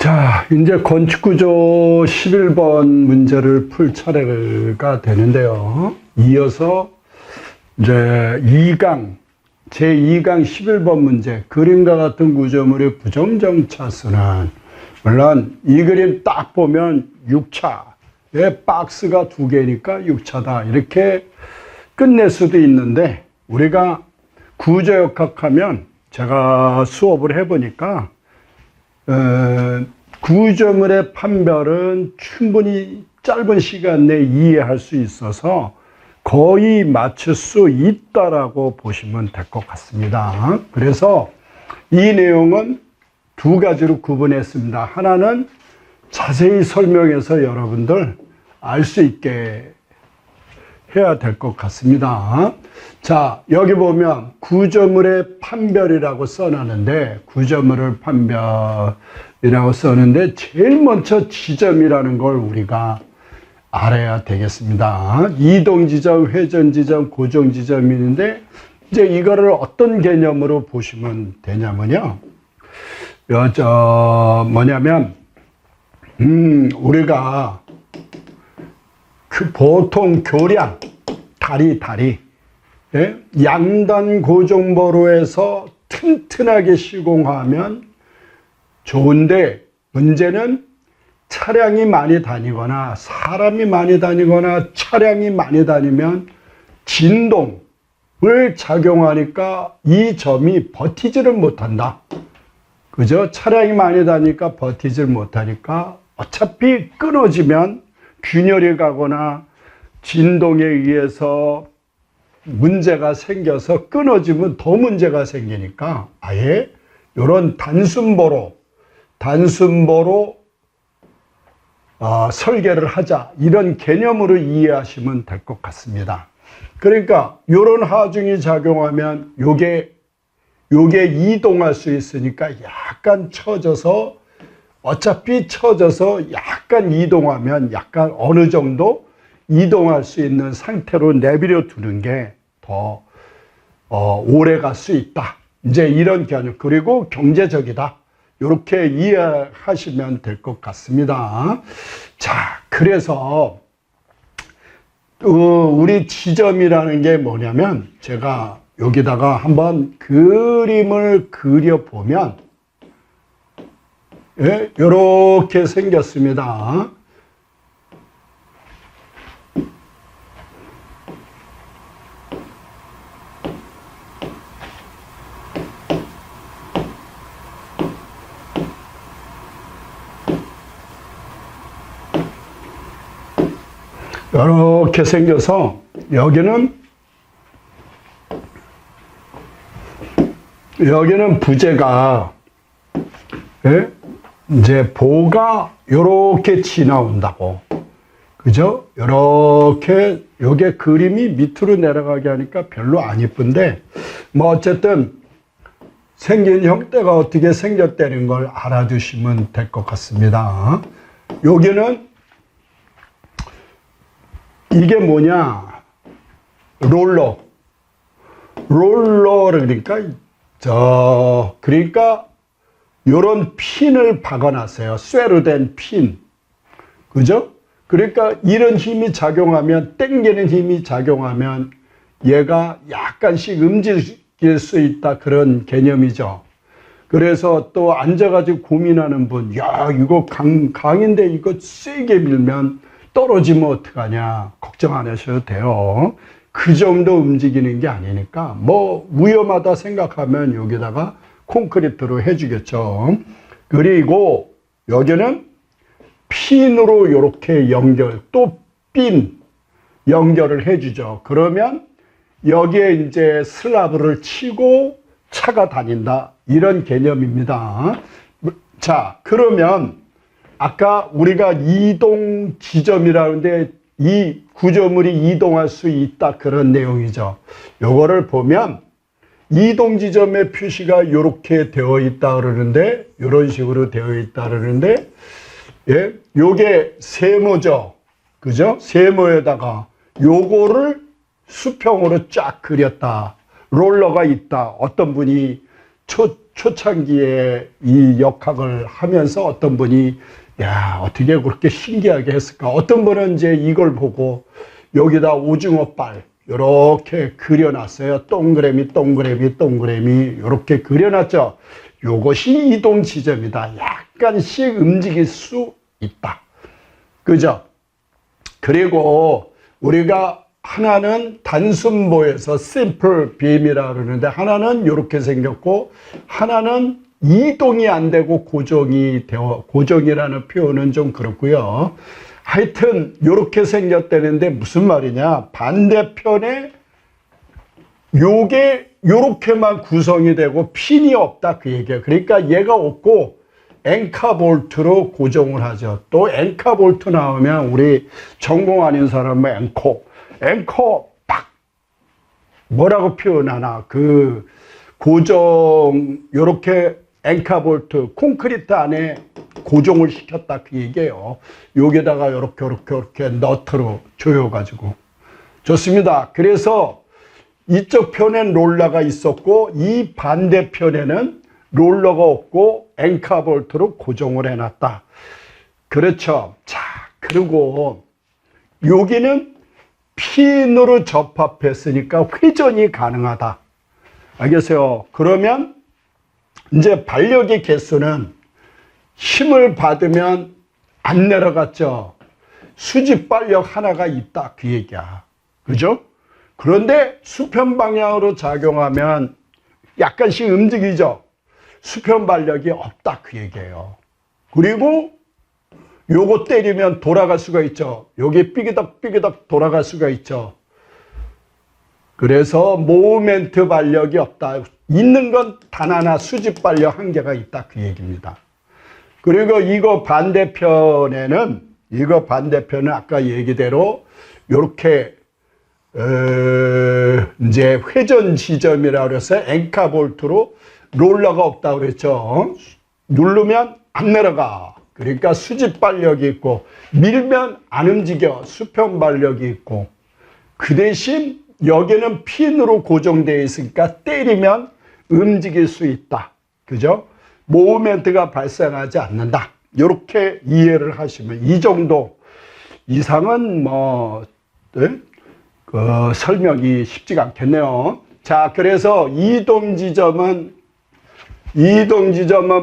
자, 이제 건축구조 11번 문제를 풀 차례가 되는데요. 이어서 이제 제2강 11번 문제, 그림과 같은 구조물의 부정정차수는, 물론 이 그림 딱 보면 6차에 박스가 2개니까 6차다 이렇게 끝낼 수도 있는데, 우리가 구조역학하면 제가 수업을 해보니까 구조물의 판별은 충분히 짧은 시간 내에 이해할 수 있어서 거의 맞출 수 있다라고 보시면 될 것 같습니다. 그래서 이 내용은 두 가지로 구분했습니다. 하나는 자세히 설명해서 여러분들 알 수 있게 해야 될 것 같습니다. 자, 여기 보면 구조물의 판별이라고 써놨는데, 구조물을 판별이라고 써는데 제일 먼저 지점이라는 걸 우리가 알아야 되겠습니다. 이동지점, 회전지점, 고정지점이 있는데, 이제 이거를 어떤 개념으로 보시면 되냐면요. 뭐냐면, 우리가 보통 교량, 다리, 예? 양단 고정보로해서 튼튼하게 시공하면 좋은데, 문제는 차량이 많이 다니거나 사람이 많이 다니거나 차량이 많이 다니면 진동을 작용하니까 이 점이 버티지를 못한다. 그죠? 차량이 많이 다니니까 버티지를 못하니까 어차피 끊어지면 균열이 가거나 진동에 의해서 문제가 생겨서 끊어지면 더 문제가 생기니까 아예 이런 단순보로 설계를 하자, 이런 개념으로 이해하시면 될 것 같습니다. 그러니까 이런 하중이 작용하면 요게 이동할 수 있으니까 약간 처져서, 어차피 처져서 약간 이동하면 약간 어느 정도 이동할 수 있는 상태로 내버려 두는 게 더 오래 갈 수 있다. 이제 이런 개념. 그리고 경제적이다. 이렇게 이해하시면 될 것 같습니다. 자, 그래서 우리 지점이라는 게 뭐냐면, 제가 여기다가 한번 그림을 그려보면 이렇게 생겼습니다. 이렇게 생겨서 여기는 부재가, 이제 보가 이렇게 지나온다고. 그죠? 이렇게, 요게 그림이 밑으로 내려가게 하니까 별로 안 이쁜데, 뭐 어쨌든 생긴 형태가 어떻게 생겼다는 걸 알아두시면 될 것 같습니다. 여기는 이게 뭐냐? 롤러를, 그러니까 요런 핀을 박아놨어요. 쇠로 된 핀. 그죠? 그러니까 이런 힘이 작용하면, 당기는 힘이 작용하면 얘가 약간씩 움직일 수 있다, 그런 개념이죠. 그래서 또 앉아가지고 고민하는 분, 야, 이거 강인데 이거 세게 밀면 떨어지면 어떡하냐, 걱정 안 하셔도 돼요. 그 정도 움직이는 게 아니니까, 뭐 위험하다 생각하면 여기다가 콘크리트로 해주겠죠. 그리고 여기는 핀으로 이렇게 또 핀 연결을 해주죠. 그러면 여기에 이제 슬라브를 치고 차가 다닌다, 이런 개념입니다. 자, 그러면 아까 우리가 이동 지점이라는데, 이 구조물이 이동할 수 있다, 그런 내용이죠. 요거를 보면 이동 지점의 표시가 이렇게 되어 있다 그러는데, 이런 식으로 되어 있다 그러는데, 요게 세모죠. 그죠? 세모에다가 요거를 수평으로 쫙 그렸다. 롤러가 있다. 어떤 분이 초창기에 이 역학을 하면서 어떤 분이 야, 어떻게 그렇게 신기하게 했을까? 어떤 분은 이제 이걸 보고 여기다 오징어빨 이렇게 그려놨어요. 동그라미, 동그라미, 동그라미 이렇게 그려놨죠. 요것이 이동 지점이다. 약간씩 움직일 수 있다. 그죠? 그리고 우리가 하나는 단순보에서 심플 빔이라 그러는데 하나는 이렇게 생겼고 하나는 이동이 안 되고 고정이 되어, 고정이라는 표현은 좀 그렇고요. 하여튼 이렇게 생겼다는데 무슨 말이냐, 반대편에 요게 요렇게만 구성이 되고 핀이 없다 그 얘기예요. 그러니까 얘가 없고 앵카 볼트로 고정을 하죠. 또 앵카 볼트 나오면 우리 전공 아닌 사람은 앵커 팍 뭐라고 표현하나, 그 고정 요렇게 앵카 볼트 콘크리트 안에 고정을 시켰다 그 얘기예요. 여기다가 요렇게 너트로 조여가지고. 좋습니다. 그래서 이쪽 편엔 롤러가 있었고 이 반대편에는 롤러가 없고 앵카 볼트로 고정을 해놨다. 그렇죠. 자, 그리고 여기는 핀으로 접합했으니까 회전이 가능하다. 알겠어요? 그러면 이제 반력의 개수는 힘을 받으면 안 내려갔죠. 수직 반력 하나가 있다 그 얘기야. 그죠? 그런데 수평 방향으로 작용하면 약간씩 움직이죠. 수평 반력이 없다 그 얘기예요. 그리고 요거 때리면 돌아갈 수가 있죠. 여기 삐그덕 돌아갈 수가 있죠. 그래서 모멘트 반력이 없다. 있는 건 단 하나 수직 반력 한 개가 있다 그 얘기입니다. 그리고 이거 반대편은 아까 얘기대로 요렇게 이제 회전 지점이라고 그래서 앵카 볼트로 롤러가 없다고 그랬죠. 누르면 안 내려가. 그러니까 수직 반력이 있고 밀면 안 움직여. 수평 반력이 있고. 그 대신 여기는 핀으로 고정되어 있으니까 때리면 움직일 수 있다. 그죠? 모멘트가 발생하지 않는다. 이렇게 이해를 하시면 이 정도 이상은 뭐 설명이 쉽지가 않겠네요. 자, 그래서 이동 지점은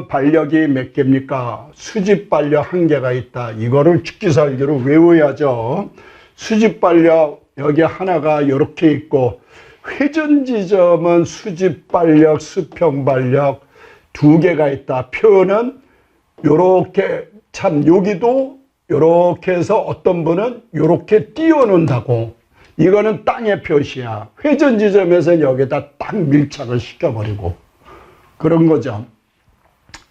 반력이 몇 개입니까? 수직 반력 한 개가 있다. 이거를 죽기 살기로 외워야죠. 수직 반력 여기 하나가 이렇게 있고 회전 지점은 수직 반력, 수평 반력 두 개가 있다. 표현은 요렇게 참 여기도 요렇게 해서 어떤 분은 요렇게 띄워놓는다고. 이거는 땅의 표시야. 회전 지점에서 여기다 딱 밀착을 시켜버리고 그런 거죠.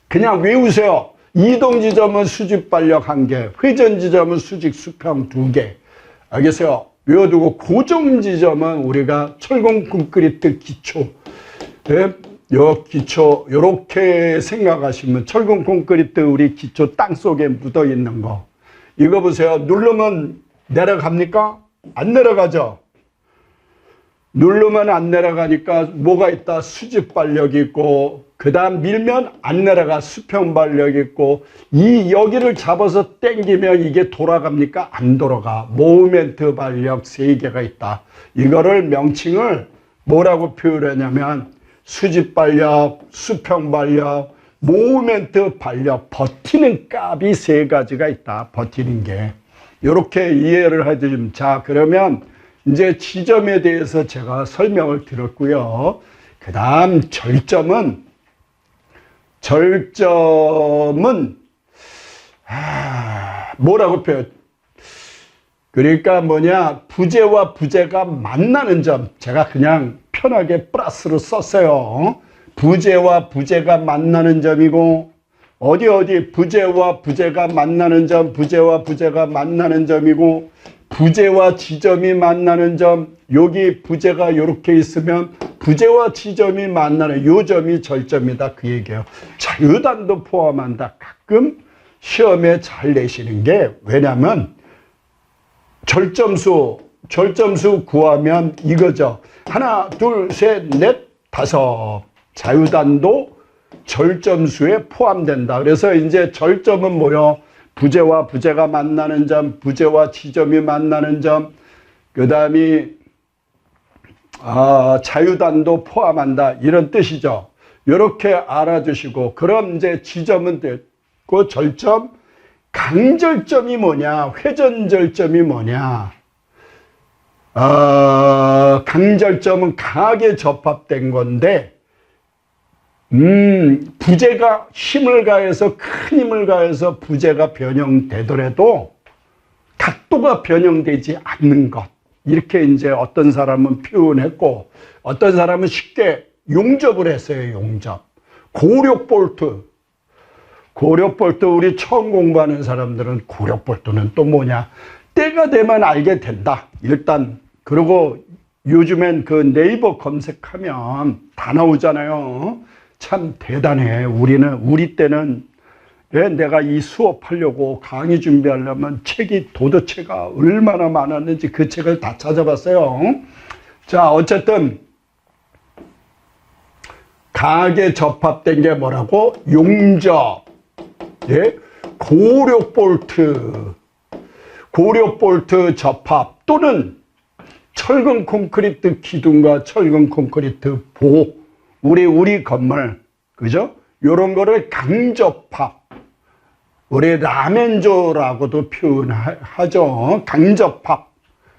그냥 외우세요. 이동 지점은 수직 반력 한 개, 회전 지점은 수직 수평 두 개. 알겠어요? 외워두고 고정 지점은 우리가 철공 콘크리트 기초, 요 기초 요렇게 생각하시면 철공 콘크리트 우리 기초 땅 속에 묻어 있는 거 이거 보세요. 누르면 내려갑니까? 안 내려가죠. 누르면 안 내려가니까 뭐가 있다? 수직 반력이 있고 그 다음 밀면 안 내려가. 수평 반력이 있고 이 여기를 잡아서 당기면 이게 돌아갑니까? 안 돌아가. 모멘트 반력 3개가 있다. 이거를 명칭을 뭐라고 표현하냐면 수직 반력, 수평 반력, 모멘트 반력, 버티는 값이 3가지가 있다. 버티는 게. 이렇게 이해를 해드리면, 자, 그러면 이제 지점에 대해서 제가 설명을 드렸고요. 그 다음 절점은 뭐라고 표현? 그러니까 뭐냐, 부재와 부재가 만나는 점. 제가 그냥 편하게 플러스로 썼어요. 부재와 부재가 만나는 점이고 어디 부재와 부재가 만나는 점, 부재와 부재가 만나는 점이고 부재와 지점이 만나는 점, 여기 부재가 이렇게 있으면 부재와 지점이 만나는 요 점이 절점이다 그 얘기예요. 자유단도 포함한다. 가끔 시험에 잘 내시는 게 왜냐면 절점수 구하면 이거죠. 하나, 둘, 셋, 넷, 다섯. 자유단도 절점수에 포함된다. 그래서 이제 절점은 뭐요? 부재와 부재가 만나는 점, 부재와 지점이 만나는 점, 그 다음에 자유단도 포함한다. 이런 뜻이죠. 이렇게 알아주시고, 그럼 이제 지점은 됐고, 절점, 강절점이 뭐냐, 회전절점이 뭐냐. 강절점은 강하게 접합된 건데, 부재가 힘을 가해서, 큰 힘을 가해서 부재가 변형되더라도 각도가 변형되지 않는 것. 이렇게 이제 어떤 사람은 표현했고, 어떤 사람은 쉽게 용접을 했어요, 용접. 고력볼트. 고력볼트, 우리 처음 공부하는 사람들은 고력볼트는 또 뭐냐. 때가 되면 알게 된다. 일단, 그리고 요즘엔 그 네이버 검색하면 다 나오잖아요. 참 대단해. 우리 때는 왜 내가 이 수업하려고 강의 준비하려면 책이 도대체가 얼마나 많았는지 그 책을 다 찾아봤어요. 자, 어쨌든 강하게 접합된 게 뭐라고? 용접. 예? 고력볼트 접합 또는 철근 콘크리트 기둥과 철근 콘크리트 보. 우리 건물, 그죠? 요런 거를 강접합. 우리 라멘조라고도 표현하죠. 강접합.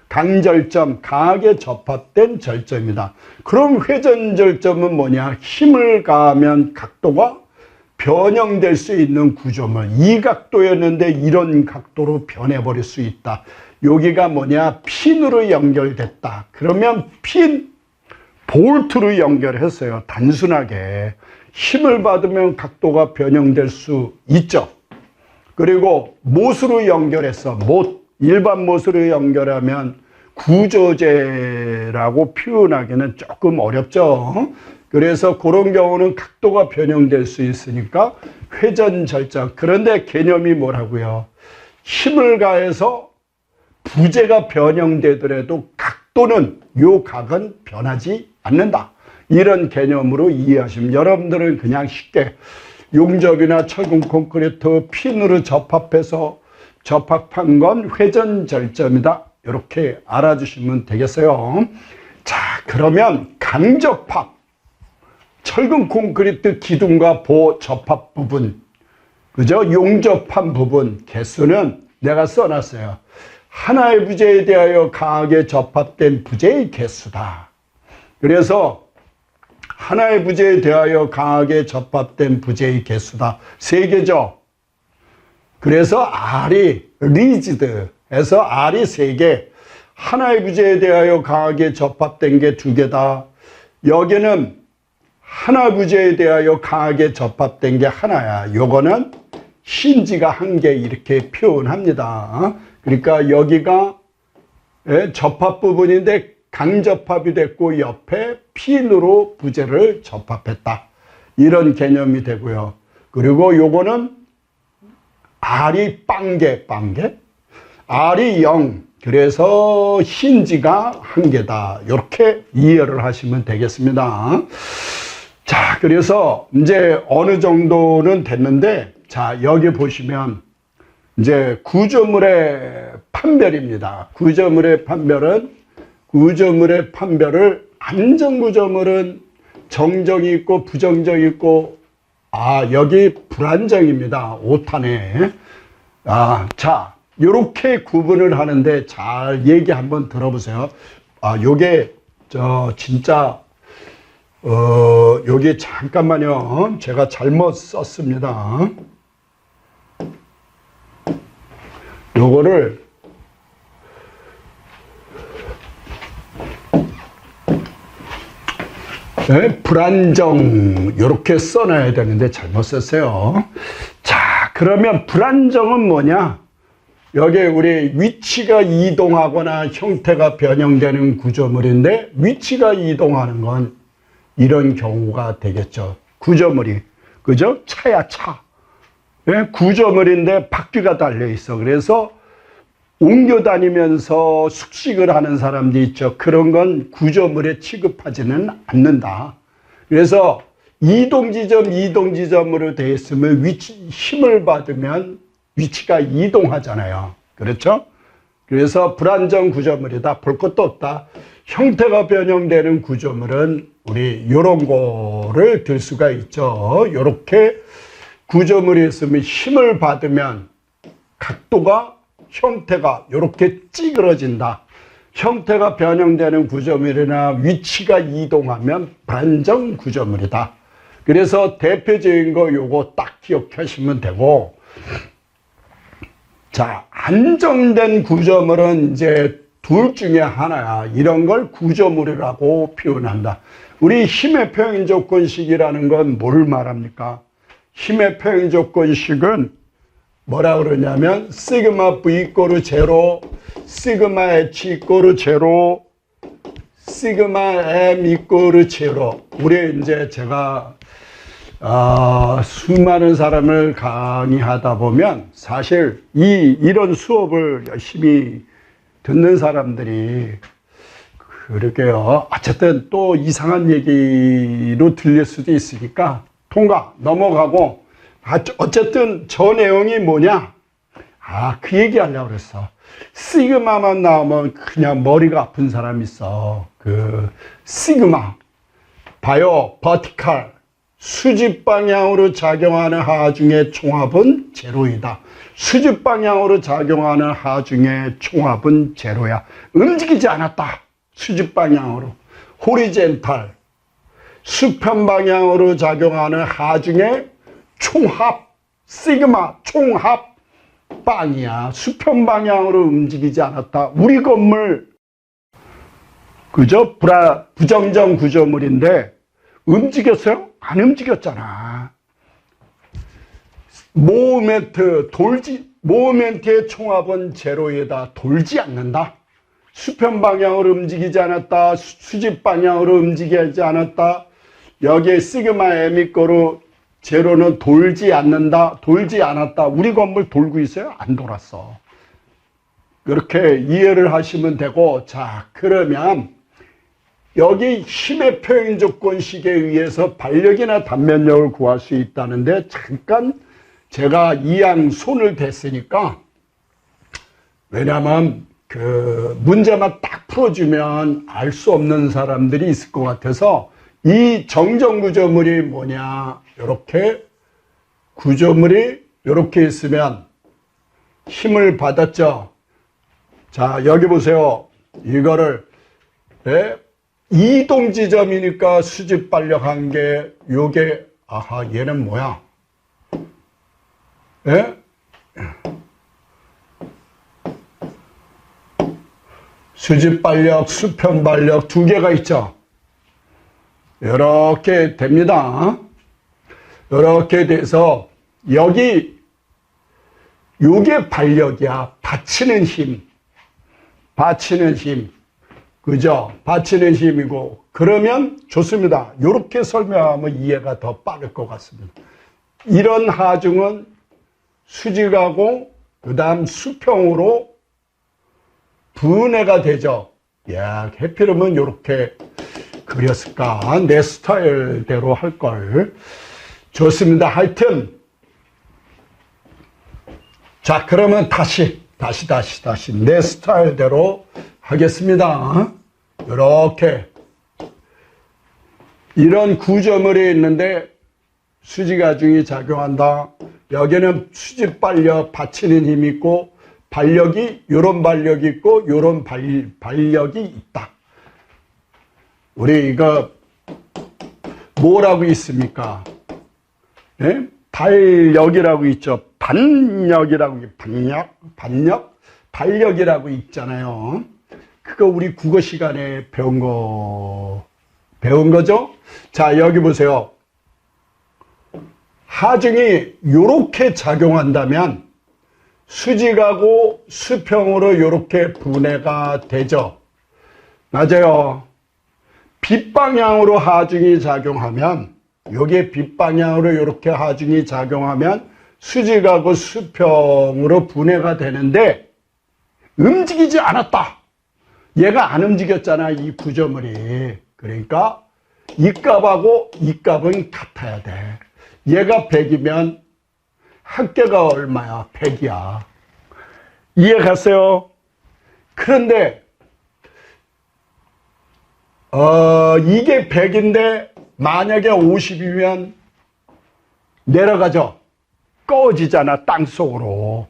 강절점, 강하게 접합된 절점이다. 그럼 회전절점은 뭐냐? 힘을 가하면 각도가 변형될 수 있는 구조물. 이 각도였는데 이런 각도로 변해버릴 수 있다. 여기가 뭐냐? 핀으로 연결됐다. 그러면 볼트로 연결했어요. 단순하게. 힘을 받으면 각도가 변형될 수 있죠. 그리고 못으로 연결해서 일반 못으로 연결하면 구조재라고 표현하기는 조금 어렵죠. 그래서 그런 경우는 각도가 변형될 수 있으니까 회전절점. 그런데 개념이 뭐라고요? 힘을 가해서 부재가 변형되더라도 각도는 요 각은 변하지 않는다. 이런 개념으로 이해하시면 여러분들은 그냥 쉽게 용접이나 철근 콘크리트 핀으로 접합해서 접합한 건 회전절점이다. 이렇게 알아주시면 되겠어요. 자, 그러면 강접합, 철근 콘크리트 기둥과 보 접합 부분, 그죠? 용접한 부분 개수는 내가 써놨어요. 하나의 부재에 대하여 강하게 접합된 부재의 개수다. 그래서 하나의 부재에 대하여 강하게 접합된 부재의 개수다. 3개죠. 그래서 R이 리지드에서 R이 3개, 하나의 부재에 대하여 강하게 접합된 게 2개다. 여기는 하나 부재에 대하여 강하게 접합된 게 하나야. 요거는 힌지가 1개 이렇게 표현합니다. 그러니까 여기가 접합 부분인데 강접합이 됐고 옆에 핀으로 부재를 접합했다. 이런 개념이 되고요. 그리고 요거는 R이 빵개, R이 0. 그래서 힌지가 1개다. 이렇게 이해를 하시면 되겠습니다. 자, 그래서 이제 어느 정도는 됐는데, 자, 여기 보시면 이제 구조물의 판별입니다. 구조물의 판별을 안정구조물은 정정이 있고 부정정이 있고, 여기 불안정입니다. 5탄에. 자, 요렇게 구분을 하는데 잘 얘기 한번 들어보세요. 요게 진짜 요게 잠깐만요. 제가 잘못 썼습니다. 요거를 불안정 요렇게 써놔야 되는데 잘못 썼어요. 자, 그러면 불안정은 뭐냐? 여기 우리 위치가 이동하거나 형태가 변형되는 구조물인데, 위치가 이동하는 건 이런 경우가 되겠죠. 구조물이, 그죠? 차야 차. 구조물인데 바퀴가 달려 있어. 그래서 옮겨 다니면서 숙식을 하는 사람도 있죠. 그런 건 구조물에 취급하지는 않는다. 그래서 이동지점으로 되어 있으면 힘을 받으면 위치가 이동하잖아요. 그렇죠? 그래서 불안정 구조물이다. 볼 것도 없다. 형태가 변형되는 구조물은 우리 요런 거를 들 수가 있죠. 요렇게 구조물이 있으면 힘을 받으면 각도가, 형태가 요렇게 찌그러진다. 형태가 변형되는 구조물이나 위치가 이동하면 불안정 구조물이다. 그래서 대표적인 거 요거 딱 기억하시면 되고, 자, 안정된 구조물은 이제 둘 중에 하나야. 이런 걸 구조물이라고 표현한다. 우리 힘의 평행 조건식이라는 건 뭘 말합니까? 힘의 평행 조건식은 뭐라 그러냐면 시그마 V 이꼬르 제로, 시그마 H 이꼬르 제로, 시그마 M 이꼬르 제로. 우리 이제 제가 수많은 사람을 강의하다 보면 사실 이런 수업을 열심히 듣는 사람들이 그러게요. 어쨌든 또 이상한 얘기로 들릴 수도 있으니까 통과 넘어가고, 어쨌든 저 내용이 뭐냐? 그 얘기 하려고 그랬어. 시그마만 나오면 그냥 머리가 아픈 사람 있어. 그 시그마 봐요. 버티칼 수직 방향으로 작용하는 하중의 총합은 제로이다. 수직 방향으로 작용하는 하중의 총합은 제로야. 움직이지 않았다. 수직 방향으로. 호리젠탈 수평 방향으로 작용하는 하중의 총합, 시그마 총합 빵이야. 수평 방향으로 움직이지 않았다. 우리 건물 그죠? 부정정 구조물인데 움직였어요? 안 움직였잖아. 모멘트의 총합은 제로에다. 돌지 않는다. 수평 방향으로 움직이지 않았다. 수직 방향으로 움직이지 않았다. 여기에 시그마 M 이꼬르 제로는 돌지 않는다. 돌지 않았다. 우리 건물 돌고 있어요? 안 돌았어. 이렇게 이해를 하시면 되고, 자, 그러면 여기 힘의 표현 조건식에 의해서 발력이나 단면력을 구할 수 있다는데, 잠깐 제가 이왕 손을 댔으니까, 왜냐면 그 문제만 딱 풀어주면 알 수 없는 사람들이 있을 것 같아서, 이 정정구조물이 뭐냐, 이렇게 구조물이 이렇게 있으면 힘을 받았죠. 자, 여기 보세요. 이거를 이동지점이니까 수직 발력한 게 요게, 얘는 뭐야? 수직 발력, 수평 발력 두 개가 있죠. 이렇게 됩니다. 이렇게 돼서 여기 요게 발력이야. 받치는 힘. 그죠? 받치는 힘이고. 그러면 좋습니다. 이렇게 설명하면 이해가 더 빠를 것 같습니다. 이런 하중은 수직하고 그 다음 수평으로 분해가 되죠. 야, 해피름은 이렇게 그렸을까? 내 스타일대로 할 걸. 좋습니다. 하여튼 자, 그러면 다시 내 스타일대로 하겠습니다. 이렇게 이런 구조물이 있는데 수직하중이 작용한다. 여기는 수직 발력 받치는 힘이 있고, 발력이 요런 발력이 있고 요런 발력이 있다. 우리 이거 뭐라고 있습니까? 네? 발력이라고 있죠. 발력이라고 있잖아요. 그거 우리 국어 시간에 배운 거죠? 자, 여기 보세요. 하중이 요렇게 작용한다면 수직하고 수평으로 요렇게 분해가 되죠. 맞아요. 빗방향으로 하중이 작용하면, 여기에 빗방향으로 이렇게 하중이 작용하면 수직하고 수평으로 분해가 되는데, 움직이지 않았다. 얘가 안 움직였잖아, 이 구조물이. 그러니까 이 값하고 이 값은 같아야 돼. 얘가 100이면 합계가 얼마야? 100이야. 이해 갔어요? 그런데 이게 100인데 만약에 50이면 내려가죠. 꺼지잖아, 땅속으로.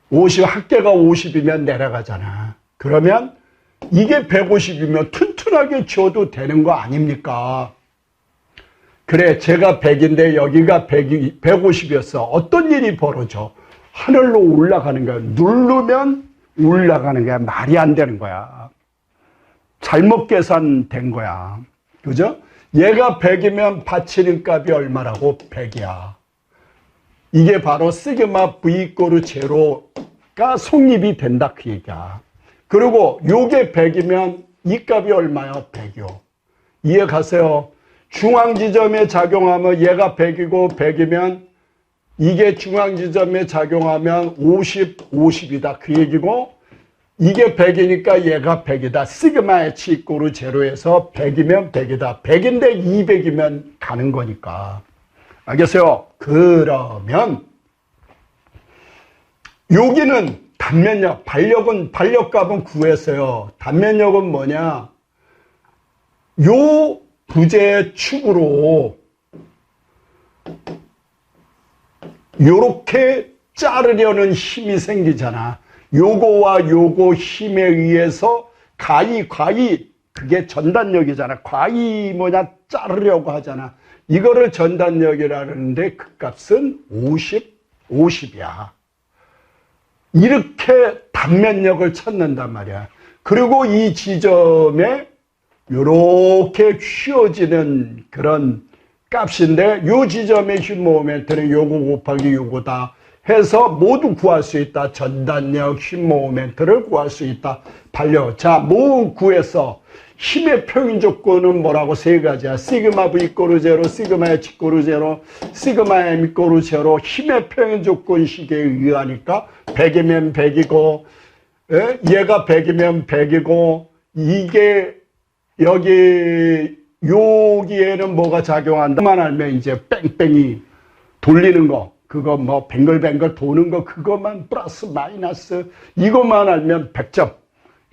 50, 합계가 50이면 내려가잖아. 그러면 이게 150이면 튼튼하게 지어도 되는 거 아닙니까? 그래, 제가 100인데 여기가 150이었어. 어떤 일이 벌어져? 하늘로 올라가는 거야. 누르면 올라가는 거야. 말이 안 되는 거야. 잘못 계산된 거야. 그죠? 얘가 100이면 받치는 값이 얼마라고? 100이야. 이게 바로 시그마 V = 제로가 성립이 된다 그 얘기야. 그리고 요게 100이면 이 값이 얼마야? 100이요. 이해 가세요? 중앙 지점에 작용하면 얘가 100이고 100이면 이게 중앙 지점에 작용하면 50, 50이다 그 얘기고 이게 100이니까 얘가 100이다. 시그마 H = 제로에서 100이면 100이다. 100인데 200이면 가는 거니까. 알겠어요? 그러면 여기는 단면역, 반력값은 구했어요. 단면역은 뭐냐? 요 부재의 축으로 요렇게 자르려는 힘이 생기잖아. 요거와 요거 힘에 의해서 가위 그게 전단력이잖아. 가위 자르려고 하잖아. 이거를 전단력이라는데 그 값은 50이야. 이렇게 단면력을 찾는단 말이야. 그리고 이 지점에 요렇게 휘어지는 그런 값인데 요 지점의 힘 모멘트는 요거 곱하기 요거다 해서 모두 구할 수 있다. 전단력, 힘 모멘트를 구할 수 있다. 반력. 자, 뭐 구했어? 힘의 평균 조건은 뭐라고? 세 가지야. 시그마 V = 제로, 시그마 H = 제로, 시그마 M = 제로. 힘의 평균 조건식에 의하니까 100이면 100이고 얘가 100이면 100이고 이게 여기에는 뭐가 작용한다만 알면 이제 뺑뺑이 돌리는 거 그거 뭐 뱅글뱅글 도는 거 그것만 플러스 마이너스 이것만 알면 100점.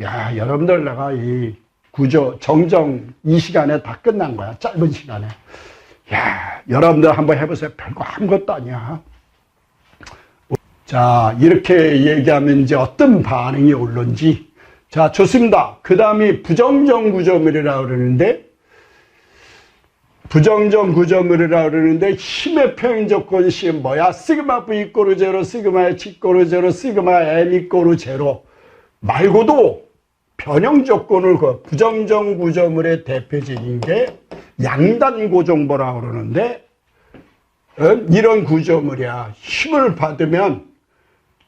야, 여러분들 내가 이 구조 정정 이 시간에 다 끝난 거야. 짧은 시간에. 야, 여러분들 한번 해보세요. 별거 아무것도 아니야. 자, 이렇게 얘기하면 이제 어떤 반응이 올는지. 자, 좋습니다. 그 다음이 부정정 구조물이라고 그러는데 힘의 평균 조건식 뭐야? 시그마 V = 제로, 시그마 H = 제로, 시그마 M = 제로 말고도 변형 조건을 부정정 구조물의 대표적인 게 양단 고정보라고 그러는데 이런 구조물이야. 힘을 받으면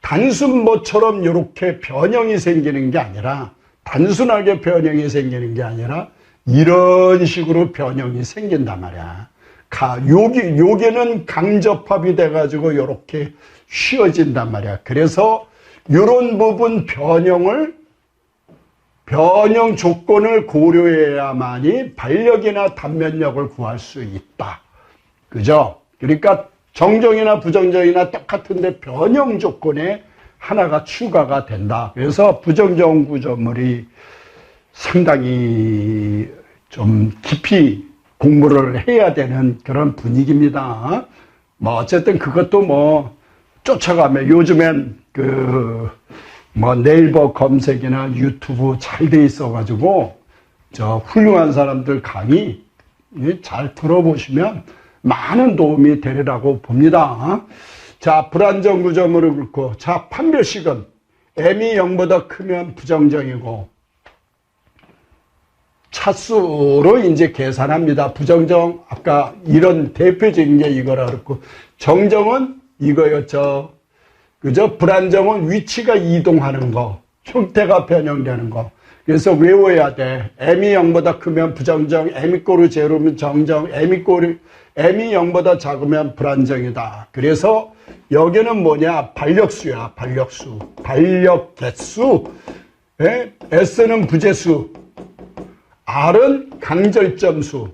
단순 뭐처럼 이렇게 변형이 생기는 게 아니라 단순하게 변형이 생기는 게 아니라 이런 식으로 변형이 생긴단 말이야. 여기는 강접합이 돼가지고 이렇게 휘어진단 말이야. 그래서 이런 부분 변형 조건을 고려해야만이 반력이나 단면력을 구할 수 있다. 그죠? 그러니까 정정이나 부정정이나 똑같은데 변형 조건에 하나가 추가가 된다. 그래서 부정정 구조물이 상당히 좀 깊이 공부를 해야 되는 그런 분위기입니다. 뭐 어쨌든 그것도 뭐 쫓아가면 요즘엔 뭐 네이버 검색이나 유튜브 잘 돼 있어가지고 저 훌륭한 사람들 강의 잘 들어보시면 많은 도움이 되리라고 봅니다. 자, 불안정 구조물을 긋고 자, 판별식은 m이 0보다 크면 부정정이고 차수로 이제 계산합니다. 부정정 아까 이런 대표적인 게 이거라 그랬고 정정은 이거였죠. 그죠? 불안정은 위치가 이동하는 거, 형태가 변형되는 거. 그래서 외워야 돼. m이 0보다 크면 부정정, m이 = 제로면 정정, m이 0보다 작으면 불안정이다. 그래서 여기는 뭐냐? 반력수야, 반력수. 반력 개수. S는 부재수. R은 강절점수,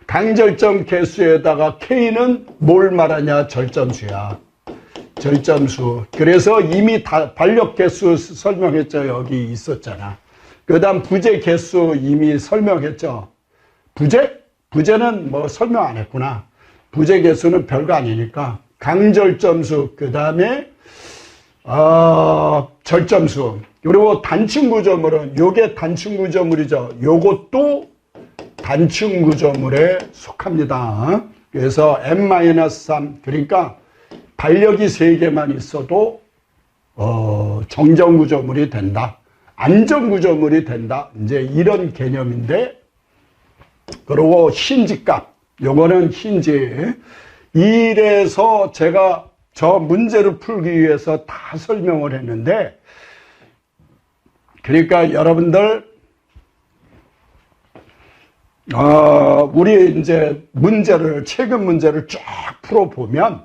강절점 개수에다가 K는 뭘 말하냐? 절점수야. 절점수. 그래서 이미 다 반력 개수 설명했죠. 여기 있었잖아. 그 다음 부재 개수 이미 설명했죠. 부재는 뭐 설명 안 했구나. 부재 개수는 별거 아니니까. 강절점수, 그 다음에 절점수. 그리고 단층 구조물은 요게 단층 구조물이죠. 요것도 단층 구조물에 속합니다. 그래서 n-3 그러니까 반력이 3개만 있어도 정정 구조물이 된다. 안정 구조물이 된다. 이제 이런 개념인데, 그리고 힌지값. 요거는 힌지. 이래서 제가 저 문제를 풀기 위해서 다 설명을 했는데, 그러니까 여러분들 우리 이제 최근 문제를 쫙 풀어보면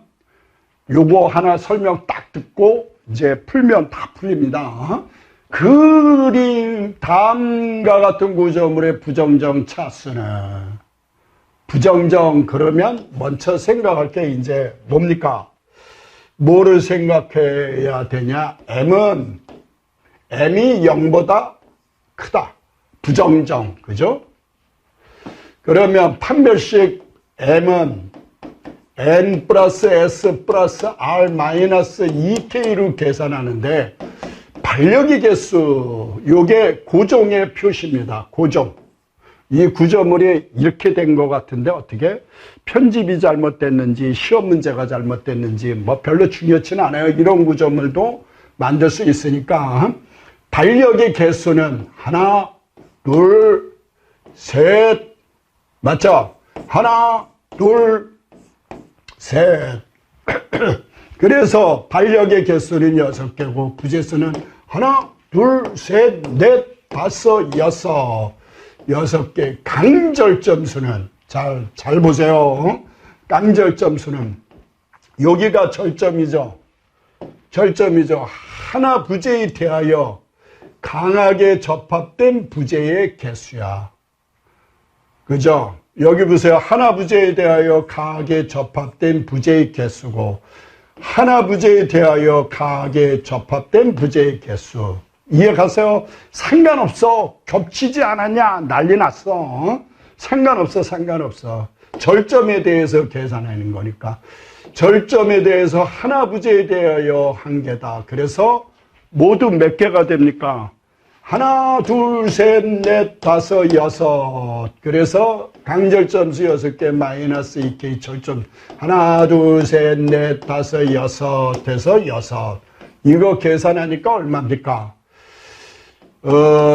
요거 하나 설명 딱 듣고 이제 풀면 다 풀립니다. 그림 다음과 같은 구조물의 부정정 차수는, 부정정 그러면 먼저 생각할 게 이제 뭡니까? 뭐를 생각해야 되냐? M이 0보다 크다. 부정정, 그죠? 그러면 판별식 M은 N 플러스 S 플러스 R 마이너스 2K로 계산하는데, 반력의 개수, 요게 고종의 표시입니다. 고종. 이 구조물이 이렇게 된 것 같은데 어떻게? 편집이 잘못됐는지, 시험 문제가 잘못됐는지, 뭐 별로 중요치는 않아요. 이런 구조물도 만들 수 있으니까. 반력의 개수는 하나, 둘, 셋, 맞죠? 하나, 둘, 셋. 그래서 반력의 개수는 6개고 부재수는 하나, 둘, 셋, 넷, 다섯, 여섯. 6개. 강절점수는 잘 보세요. 강절점수는 여기가 절점이죠. 하나 부재에 대하여 강하게 접합된 부재의 개수야. 그죠? 여기 보세요. 하나 부재에 대하여 강하게 접합된 부재의 개수고, 하나 부재에 대하여 강하게 접합된 부재의 개수. 이해가세요? 상관없어. 겹치지 않았냐? 난리 났어. 상관없어. 절점에 대해서 계산하는 거니까. 절점에 대해서 하나 부재에 대하여 한 개다. 그래서 모두 몇 개가 됩니까? 하나, 둘, 셋, 넷, 다섯, 여섯. 그래서 강절점수 6개 마이너스 2K 절점. 하나, 둘, 셋, 넷, 다섯, 여섯 해서 6. 이거 계산하니까 얼마입니까?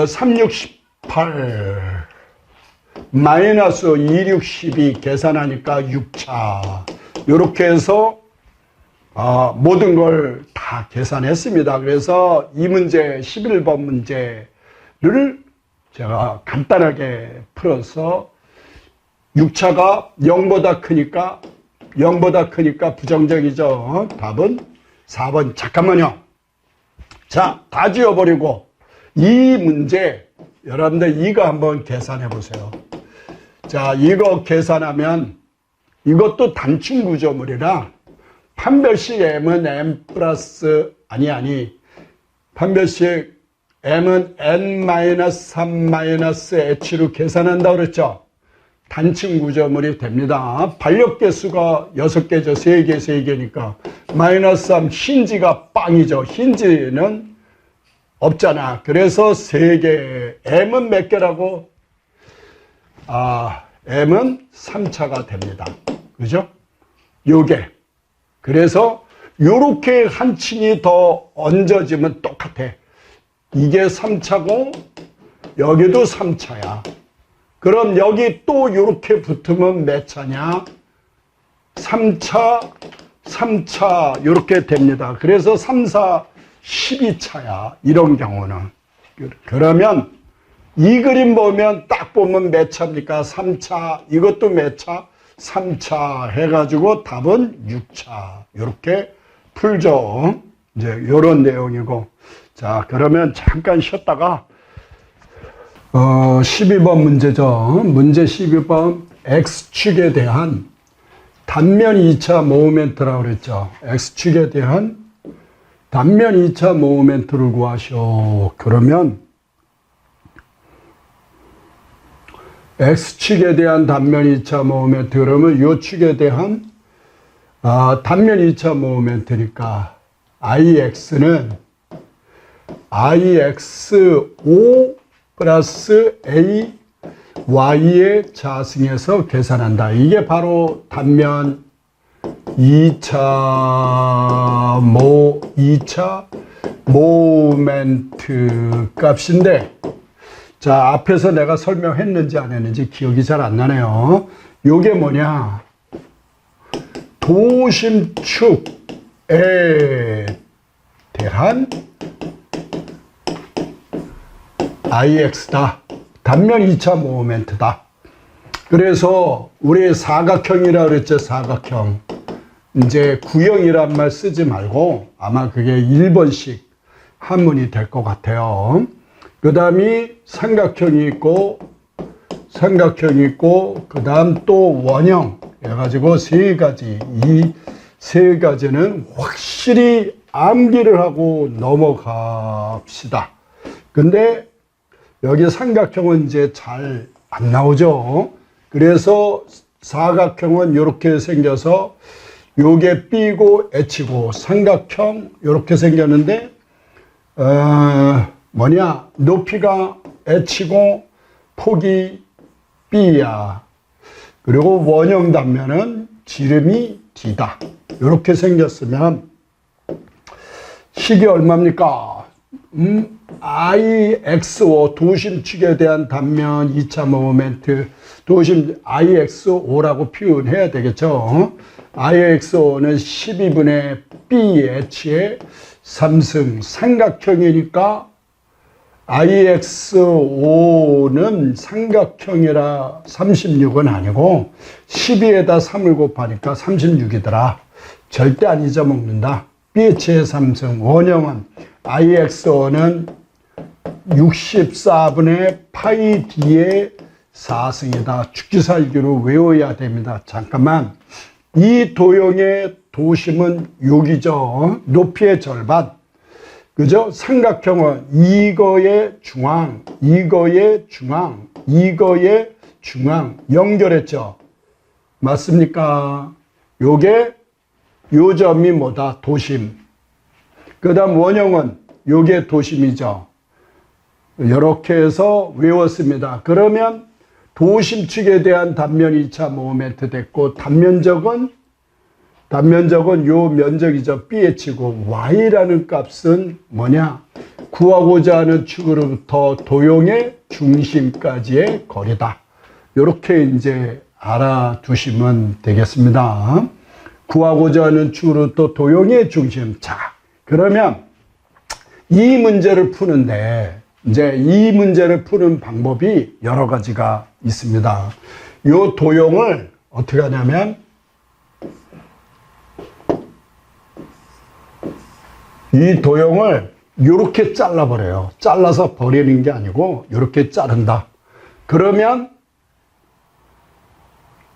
3, 6, 18. 마이너스 2, 6, 12 계산하니까 6차. 이렇게 해서 모든 걸 다 계산했습니다. 그래서 이 문제 11번 문제를 제가 간단하게 풀어서 6차가 0보다 크니까 부정적이죠. 답은 4번. 잠깐만요. 자, 다 지워버리고 이 문제 여러분들 이거 한번 계산해 보세요. 자, 이거 계산하면 이것도 단층 구조물이라 판별식 M은 M 플러스 판별식 M은 N-3-H로 계산한다 그랬죠. 단층 구조물이 됩니다. 반력 개수가 6개죠. 3개니까 마이너스 3 힌지가 빵이죠. 힌지는 없잖아. 그래서 3개. M은 몇 개라고? M은 3차가 됩니다. 그죠? 요게. 그래서 요렇게 한 층이 더 얹어지면 똑같아. 이게 3차고 여기도 3차야. 그럼 여기 또 요렇게 붙으면 몇 차냐? 3차 요렇게 됩니다. 그래서 3, 4, 12차야. 이런 경우는. 그러면 이 그림 보면 딱 보면 몇 차입니까? 3차. 이것도 몇 차? 3차 해가지고 답은 6차. 이렇게 풀죠. 이제 요런 내용이고. 자, 그러면 잠깐 쉬었다가 12번 문제죠. 문제 12번 X축에 대한 단면 2차 모멘트라고 그랬죠. X축에 대한 단면 2차 모멘트를 구하시오. 그러면 X축에 대한 단면 2차 모멘트, 그러면 요 축에 대한 단면 2차 모멘트니까 IX는 IX5 플러스 A Y의 자승에서 계산한다. 이게 바로 단면 2차 모멘트 값인데, 자, 앞에서 내가 설명했는지 안 했는지 기억이 잘 안 나네요. 요게 뭐냐? 도심축에 대한 IX다. 단면 2차 모멘트다. 그래서 우리 사각형이라 그랬죠. 사각형. 이제 구형이란 말 쓰지 말고 아마 그게 1번씩 한문이 될 것 같아요. 그 다음이 삼각형이 있고, 그 다음 또 원형 해가지고 세 가지. 이 세 가지는 확실히 암기를 하고 넘어갑시다. 근데 여기 삼각형은 이제 잘 안 나오죠. 그래서 사각형은 이렇게 생겨서 요게 B고 H고, 삼각형 이렇게 생겼는데 뭐냐, 높이가 H고 폭이 B야. 그리고 원형 단면은 지름이 D다. 이렇게 생겼으면 식이 얼마입니까? IX5 도심축에 대한 단면 2차 모멘트, 도심 IX5라고 표현해야 되겠죠. IX5는 12분의 BH의 3승, 삼각형이니까 IX5는 삼각형이라 36은 아니고 12에다 3을 곱하니까 36이더라. 절대 안 잊어먹는다. BH의 3승, 원형은 IX5는 64분의 파이 D의 4승이다. 죽기살기로 외워야 됩니다. 잠깐만. 이 도형의 도심은 여기죠. 높이의 절반. 그죠? 삼각형은 이거의 중앙, 이거의 중앙, 이거의 중앙 연결했죠. 맞습니까? 요게 요 점이 뭐다? 도심. 그 다음 원형은 요게 도심이죠. 이렇게 해서 외웠습니다. 그러면 도심축에 대한 단면 2차 모멘트 됐고, 단면적은 요 면적이죠. BH고, Y라는 값은 뭐냐? 구하고자 하는 축으로부터 도형의 중심까지의 거리다. 이렇게 이제 알아두시면 되겠습니다. 구하고자 하는 축으로부터 도형의 중심. 자, 그러면 이 문제를 푸는데, 이제 이 문제를 푸는 방법이 여러 가지가 있습니다. 요 도형을 어떻게 하냐면, 이 도형을 이렇게 잘라버려요. 잘라서 버리는 게 아니고 이렇게 자른다. 그러면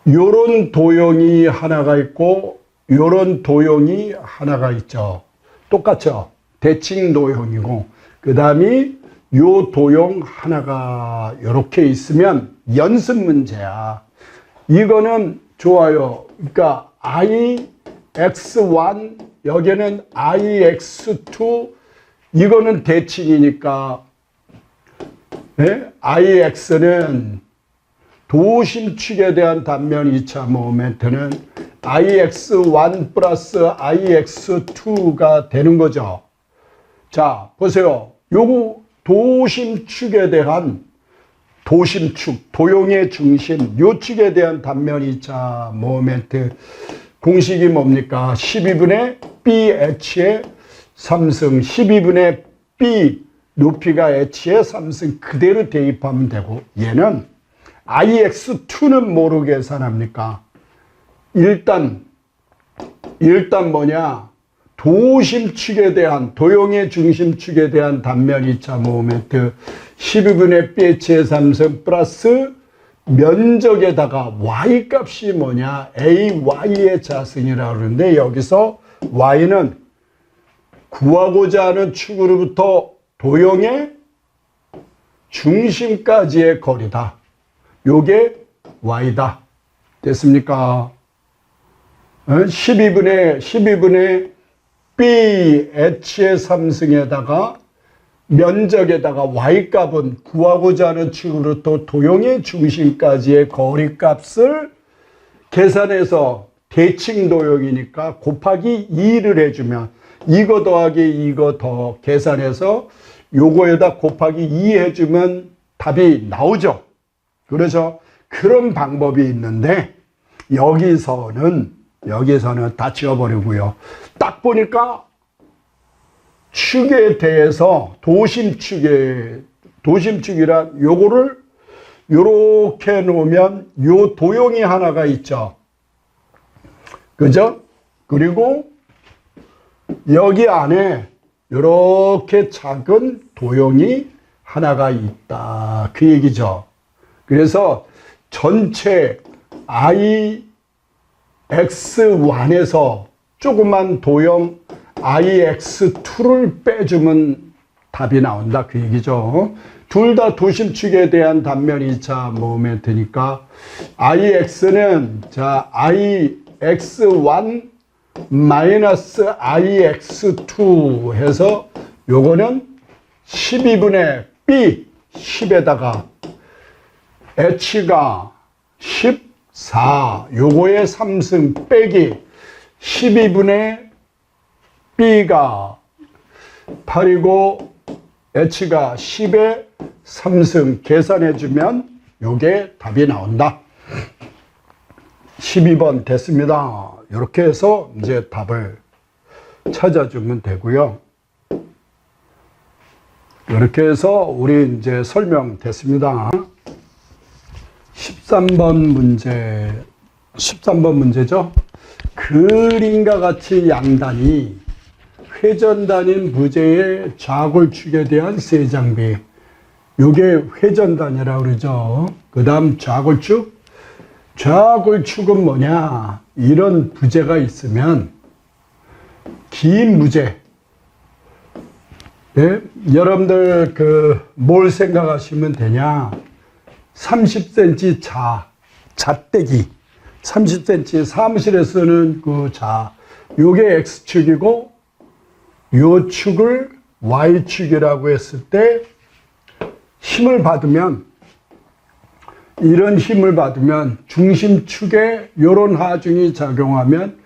요런 도형이 하나가 있고 요런 도형이 하나가 있죠. 똑같죠. 대칭 도형이고, 그 다음이 요 도형 하나가 이렇게 있으면 연습 문제야. 이거는 좋아요. 그러니까 IX1, 여기는 IX2, 이거는 대칭이니까, 네? IX는 도심축에 대한 단면 2차 모멘트는 IX1 플러스 IX2가 되는 거죠. 자, 보세요. 요거 도심축에 대한 도심축, 도형의 중심, 요 축에 대한 단면 2차 모멘트 공식이 뭡니까? 12분의 BH의 3승, 12분의 B 높이가 H의 3승 그대로 대입하면 되고, 얘는 IX2는 뭐로 계산합니까? 일단 뭐냐? 도심축에 대한, 도형의 중심축에 대한 단면 2차 모멘트 12분의 Bh의 3승 플러스 면적에다가 y값이 뭐냐? AY의 자승이라고 그러는데 여기서 y는 구하고자 하는 축으로부터 도형의 중심까지의 거리다. 요게 y다. 됐습니까? 12분의 B, H의 3승에다가 면적에다가 y값은 구하고자 하는 축으로부터 도형의 중심까지의 거리값을 계산해서 대칭 도형이니까 곱하기 2를 해주면 이거 더하기 이거 더 계산해서 요거에다 곱하기 2 해주면 답이 나오죠. 그래서 그런 방법이 있는데 여기서는 다 지워버리고요. 딱 보니까 축에 대해서 도심축이란 요거를 요렇게 놓으면 요 도형이 하나가 있죠. 그죠? 그리고 여기 안에 요렇게 작은 도형이 하나가 있다. 그 얘기죠. 그래서 전체 IX1에서 조그만 도형 IX2를 빼주면 답이 나온다. 그 얘기죠. 둘 다 도심축에 대한 단면 2차 모멘트니까 IX는 자 IX1 마이너스 IX2 해서 요거는 12분의 B 10에다가 H가 14 요거의 3승 빼기 12분의 B가 8이고 H가 10의 3승 계산해주면 요게 답이 나온다. 12번 됐습니다. 이렇게 해서 이제 답을 찾아주면 되고요. 이렇게 해서 우리 이제 설명 됐습니다. 13번 문제죠. 그림과 같이 양단이 회전단인 부재의 좌골축에 대한 세장비. 요게 회전단이라고 그러죠. 그 다음 좌골축. 좌골축은 뭐냐? 이런 부재가 있으면 긴 무제. 예? 여러분들 뭘 생각하시면 되냐? 30cm 잣대기. 30cm 사무실에 쓰는 그 요게 X축이고 요 축을 Y축이라고 했을 때 힘을 받으면 이런 힘을 받으면 중심축에 요런 하중이 작용하면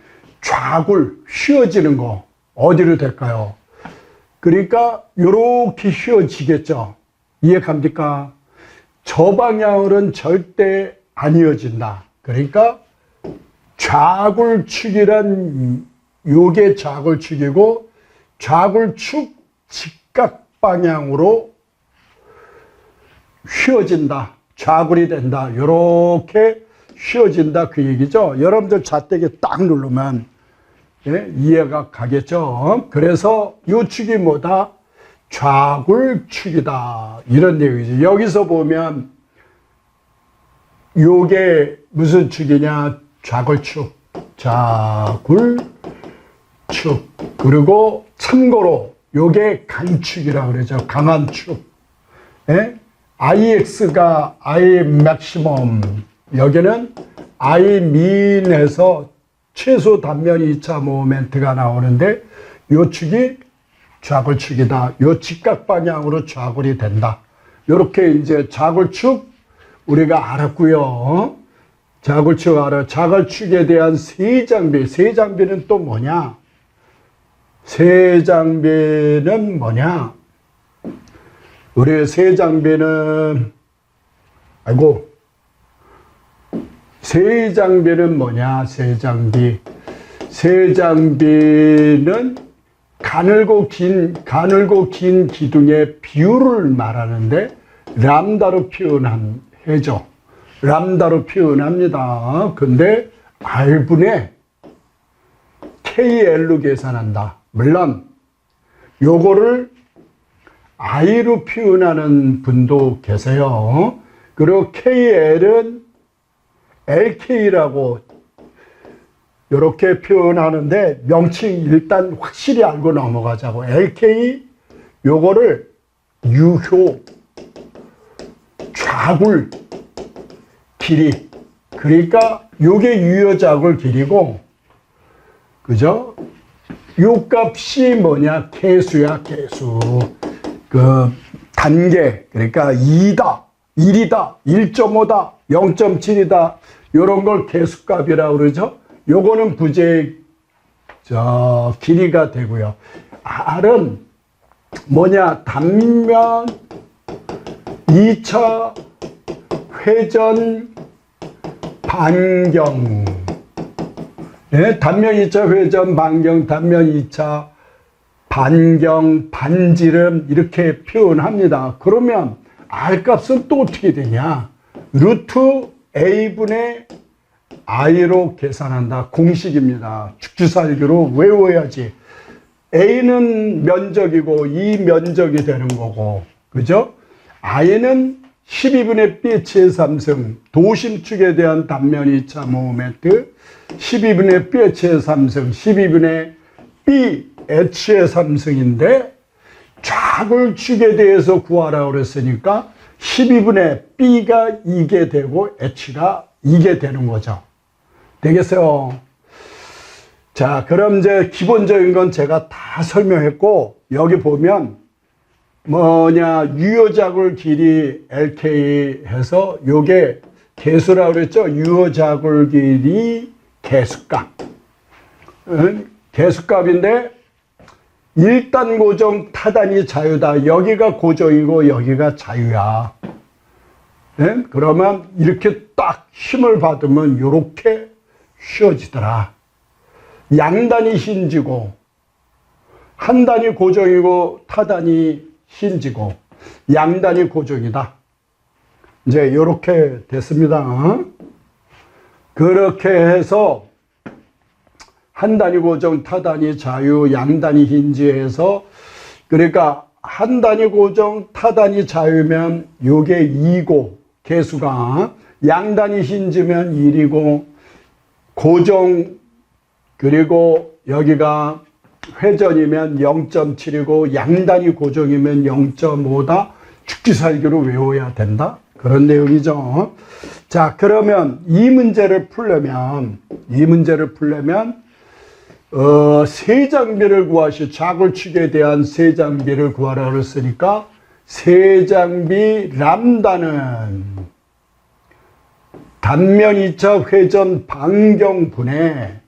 좌골 휘어지는 거 어디로 될까요? 그러니까 요렇게 휘어지겠죠. 이해갑니까? 저 방향으로는 절대 안 이어진다. 그러니까 좌골축이란 요게 좌골축이고 좌골축 직각 방향으로 휘어진다. 좌골이 된다. 요렇게 휘어진다. 그 얘기죠. 여러분들 잣대기 딱 누르면 예, 이해가 가겠죠. 그래서 요 축이 뭐다? 좌골축이다. 이런 얘기죠. 여기서 보면 요게 무슨 축이냐? 좌골축. 좌골축. 그리고 참고로 요게 강축이라고 그러죠. 강한 축. 예? IX가 I 맥시멈. 여기는 I 민에서 최소 단면 2차 모멘트가 나오는데 요 축이 좌골축이다. 요 직각 방향으로 좌골이 된다. 요렇게 이제 좌골축 우리가 알았고요. 좌골축 알아. 좌골축에 대한 세장비. 세장비는 또 뭐냐? 세장비는 뭐냐? 우리 세장비는 세장비는 뭐냐? 세장비는 가늘고 긴 기둥의 비율을 말하는데 람다로 표현한 해죠. 람다로 표현합니다. 근데 R분의 KL로 계산한다. 물론 요거를 I로 표현하는 분도 계세요. 그리고 KL은 LK라고 이렇게 표현하는데 명칭 일단 확실히 알고 넘어가자고. LK 요거를 유효 좌굴 길이, 그러니까 요게 유효좌굴 길이고, 그죠? 요 값이 뭐냐? 개수야, 개수. 그 단계, 그러니까 2다, 1이다, 1.5다, 0.7이다, 요런 걸 개수값이라고 그러죠. 요거는 부재의 길이가 되고요. R은 뭐냐? 단면 2차 회전 반경. 네, 단면 2차 회전 반경, 단면 2차 반경, 반지름 이렇게 표현합니다. 그러면 R 값은 또 어떻게 되냐? 루트 A분의 I로 계산한다. 공식입니다. 죽지살기로 외워야지. A는 면적이고 이 면적이 되는 거고, 그죠? I는 12분의 Bh의 3승, 도심축에 대한 단면 2차 모멘트, 12분의 Bh의 3승, 12분의 Bh의 3승인데 좌굴축에 대해서 구하라고 그랬으니까 12분의 B가 2게 되고 H가 2게 되는 거죠. 되겠어요? 자, 그럼 이제 기본적인 건 제가 다 설명했고, 여기 보면 뭐냐, 유효좌굴 길이 LK 해서 요게 개수라고 그랬죠? 유효좌굴 길이 개수값. 개수값인데 1단 고정, 타단이 자유다. 여기가 고정이고 여기가 자유야. 네? 그러면 이렇게 딱 힘을 받으면 요렇게 쉬워지더라. 양단이 힘지고 한 단이 고정이고 타단이 힘지고 양단이 고정이다. 이제 이렇게 됐습니다. 그렇게 해서 한 단이 고정, 타단이 자유, 양단이 힌지해서, 그러니까 한 단이 고정, 타단이 자유면 요게 2고 개수가, 양단이 힌지면 1이고 고정, 그리고 여기가 회전이면 0.7이고 양단이 고정이면 0.5다. 죽지살기로 외워야 된다. 그런 내용이죠. 자, 그러면 이 문제를 풀려면 세장비를 구하시, 좌굴축에 대한 세장비를 구하라 그랬으니까 세장비 람다는 단면 2차 회전 반경분의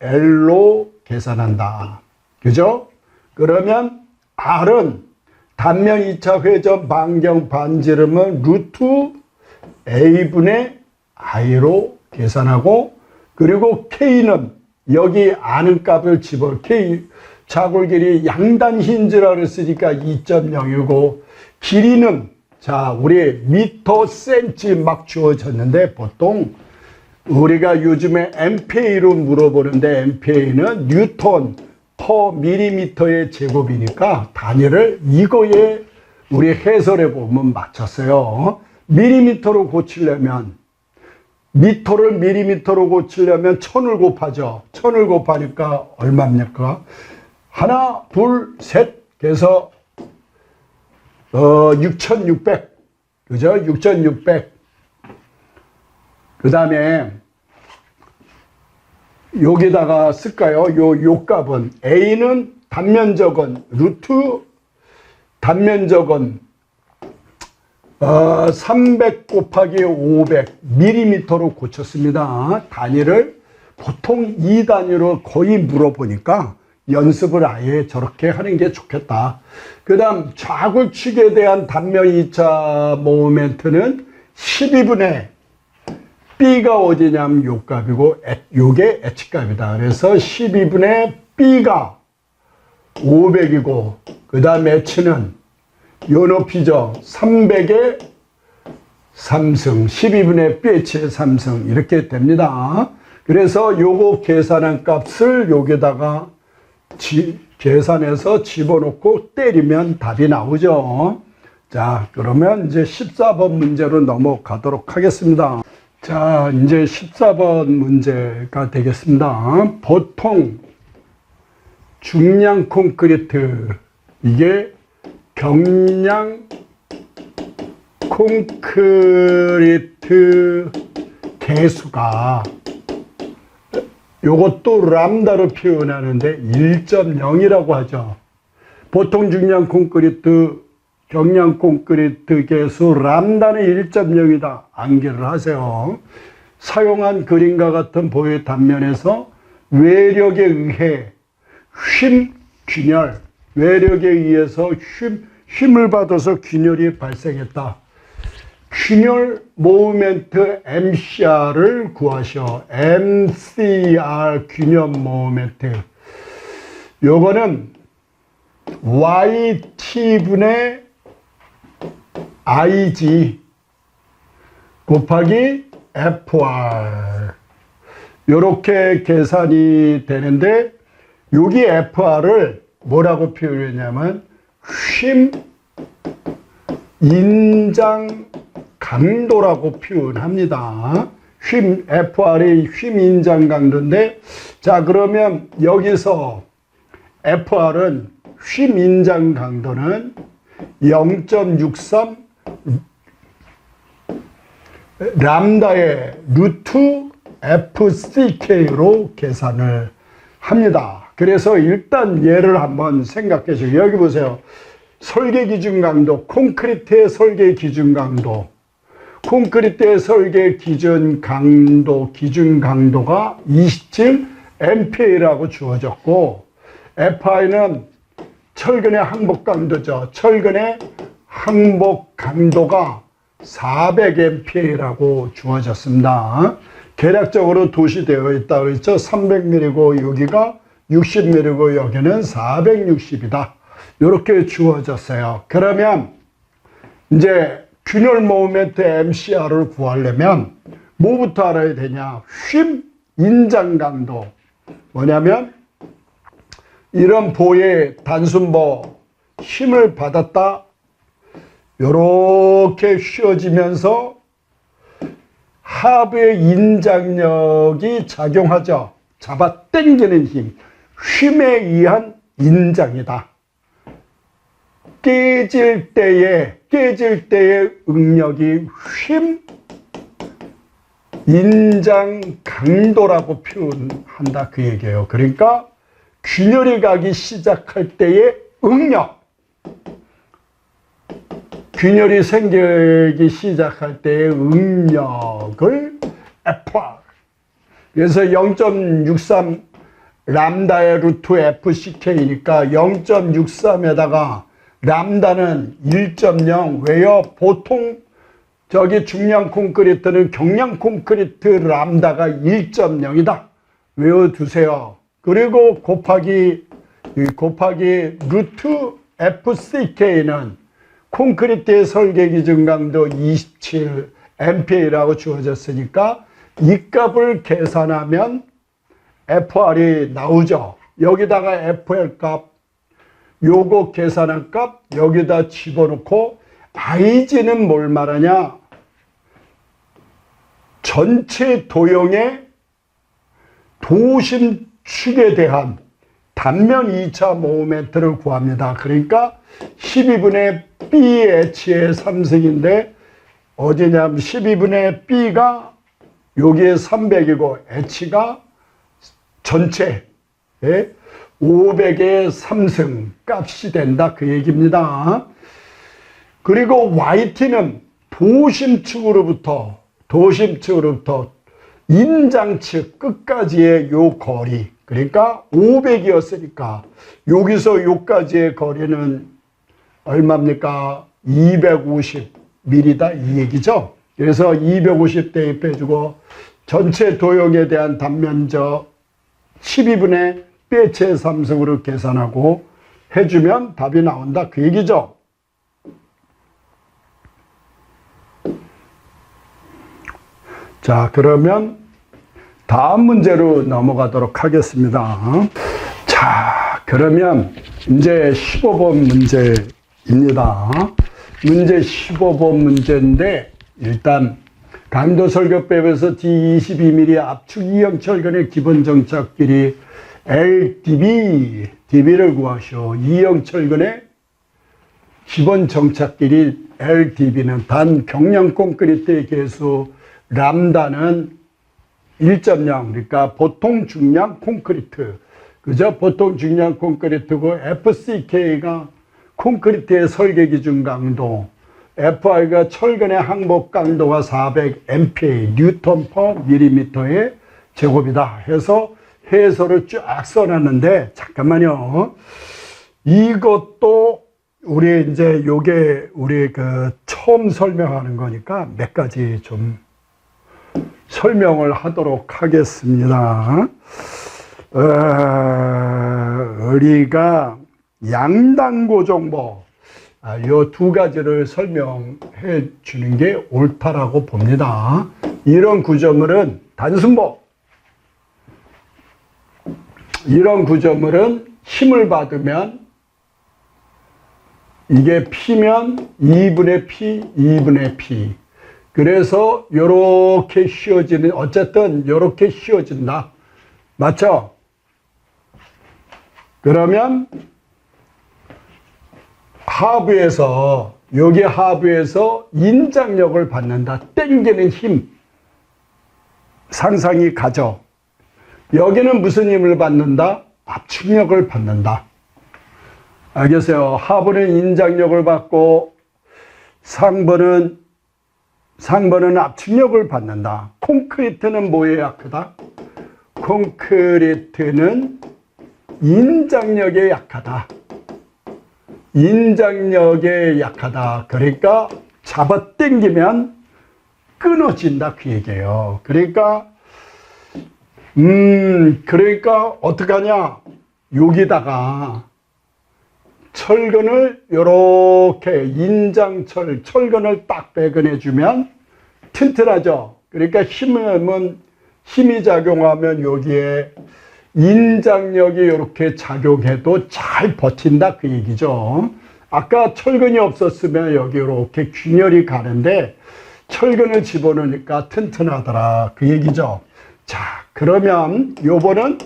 KL로 계산한다. 그죠? 그러면 R은 단면 2차 회전 반경 반지름은 루트 A분의 I로 계산하고, 그리고 K는 여기 아는 값을 K 좌굴 길이 양단 힌지라 그랬으니까 2.0이고, 길이는 자, 우리 미터, 센치 막 주어졌는데 보통 우리가 요즘에 MPA로 물어보는데 MPA는 뉴턴 퍼 밀리미터의 제곱이니까 단위를 이거에 우리 해설해 보면 맞췄어요. 밀리미터로 고치려면, 미터를 밀리미터로 고치려면 1000을 곱하죠. 1000을 곱하니까 얼마입니까? 하나, 둘, 셋. 그래서 6600. 그죠? 6600. 그 다음에 여기다가 쓸까요? 요 값은 A는 단면적은 루트 단면적은 300 곱하기 500 밀리미터로 고쳤습니다. 단위를 보통 2단위로 거의 물어보니까 연습을 아예 저렇게 하는 게 좋겠다. 그 다음 좌굴축에 대한 단면 2차 모멘트는 12분의 B가 어디냐면 요 값이고 요게 H값이다. 그래서 12분의 B가 500이고 그 다음 H는 요 높이죠. 300의 3승 12분의 BH의 3승 이렇게 됩니다. 그래서 요거 계산한 값을 여기다가 계산해서 집어넣고 때리면 답이 나오죠. 자, 그러면 이제 14번 문제로 넘어가도록 하겠습니다. 자, 이제 14번 문제가 되겠습니다. 보통 중량 콘크리트, 이게 경량 콘크리트 개수가, 요것도 람다로 표현하는데 1.0이라고 하죠. 보통 중량 콘크리트, 경량 콘크리트 개수 람다는 1.0이다. 암기를 하세요. 사용한 그림과 같은 보의 단면에서 외력에 의해 균열, 외력에 의해서 힘을 받아서 균열이 발생했다. 균열 모멘트 MCR을 구하셔. MCR 균열 모멘트. 요거는 YT분의 IG 곱하기 FR. 요렇게 계산이 되는데, 여기 FR을 뭐라고 표현했냐면 쉼 인장 강도라고 표현합니다. FR이 쉼 인장 강도인데, 자, 그러면 여기서 FR은 쉼 인장 강도는 0.63 람다의 루트 FCK로 계산을 합니다. 그래서 일단 얘를 한번 생각해 주세요. 여기 보세요. 설계 기준 강도, 콘크리트의 설계 기준 강도. 콘크리트의 설계 기준 강도가 27MPa라고 주어졌고, FI는 철근의 항복 강도죠. 철근의 항복 강도가 400MPa라고 주어졌습니다. 계략적으로 도시되어 있다 그랬죠. 300mm고 여기가 60mm고 여기는 460이다. 이렇게 주어졌어요. 그러면 이제 균열 모멘트 MCR을 구하려면 뭐부터 알아야 되냐? 쉼 인장 강도. 뭐냐면 이런 보의 단순보 힘을 받았다. 요렇게 휘어지면서 하부의 인장력이 작용하죠. 잡아 당기는 힘. 쉼에 의한 인장이다. 깨질 때의 응력이 쉼 인장 강도라고 표현한다. 그 얘기예요. 그러니까 균열이 가기 시작할 때의 응력, 균열이 생기기 시작할 때의 응력을 FR. 그래서 0.63 람다의 루트 FCK니까 0.63에다가 람다는 1.0. 왜요? 보통 저기 중량 콘크리트는 경량 콘크리트 람다가 1.0이다. 외워두세요. 그리고 곱하기 루트 FCK는 콘크리트의 설계 기준 강도 27MPa라고 주어졌으니까 이 값을 계산하면 FR이 나오죠. 여기다가 FL 값, 요거 계산한 값 여기다 집어넣고, IG는 뭘 말하냐? 전체 도형의 도심축에 대한 단면 2차 모멘트를 구합니다. 그러니까 12분의 BH의 3승인데 어디냐면 12분의 B가 여기에 300이고 H가 전체 500의 3승 값이 된다. 그 얘기입니다. 그리고 YT는 도심축으로부터 인장측 끝까지의 요 거리. 그러니까 500이었으니까 여기서 요까지의 거리는 얼마입니까? 250mm다 이 얘기죠. 그래서 250 대입해주고 전체 도형에 대한 단면적 12분의 BH의 3승으로 계산하고 해주면 답이 나온다 그 얘기죠. 자, 그러면 다음 문제로 넘어가도록 하겠습니다. 자, 그러면 이제 15번 문제입니다. 문제 15번 문제인데 일단 강도 설교법에서 D22mm 압축 이형 철근의 기본 정착 길이 LDB를 구하시오. 이형 철근의 기본 정착 길이 LDB는 단 경량 콘크리트의 개수 람다는 1.0, 그러니까 보통 중량 콘크리트, 그죠? 보통 중량 콘크리트고 FCK가 콘크리트의 설계 기준 강도, FI가 철근의 항복 강도가 400 MPa, 뉴턴 퍼 밀리미터의 제곱이다 해서 해설을 쫙 써놨는데, 잠깐만요. 이것도 우리 이제 요게 우리 처음 설명하는 거니까 몇 가지 좀 설명을 하도록 하겠습니다. 우리가 양단고정보, 요 두 가지를 설명해 주는 게 옳다라고 봅니다. 이런 구조물은 단순보, 이런 구조물은 힘을 받으면 이게 P면 2분의 P, 2분의 P. 그래서 요렇게 휘어지는, 어쨌든 요렇게 휘어진다. 맞죠? 그러면 하부에서, 여기 하부에서 인장력을 받는다. 당기는 힘. 상상이 가죠. 여기는 무슨 힘을 받는다? 압축력을 받는다. 알겠어요? 하부는 인장력을 받고 상부는 압축력을 받는다. 콘크리트는 뭐에 약하다? 콘크리트는 인장력에 약하다. 인장력에 약하다. 그러니까 잡아당기면 끊어진다 그 얘기예요. 그러니까 어떡하냐? 여기다가 철근을 요렇게 철근을 딱 배근해주면 튼튼하죠. 그러니까 힘이 작용하면 여기에 인장력이 이렇게 작용해도 잘 버틴다 그 얘기죠. 아까 철근이 없었으면 여기 이렇게 균열이 가는데 철근을 집어넣으니까 튼튼하더라 그 얘기죠. 자, 그러면 요번은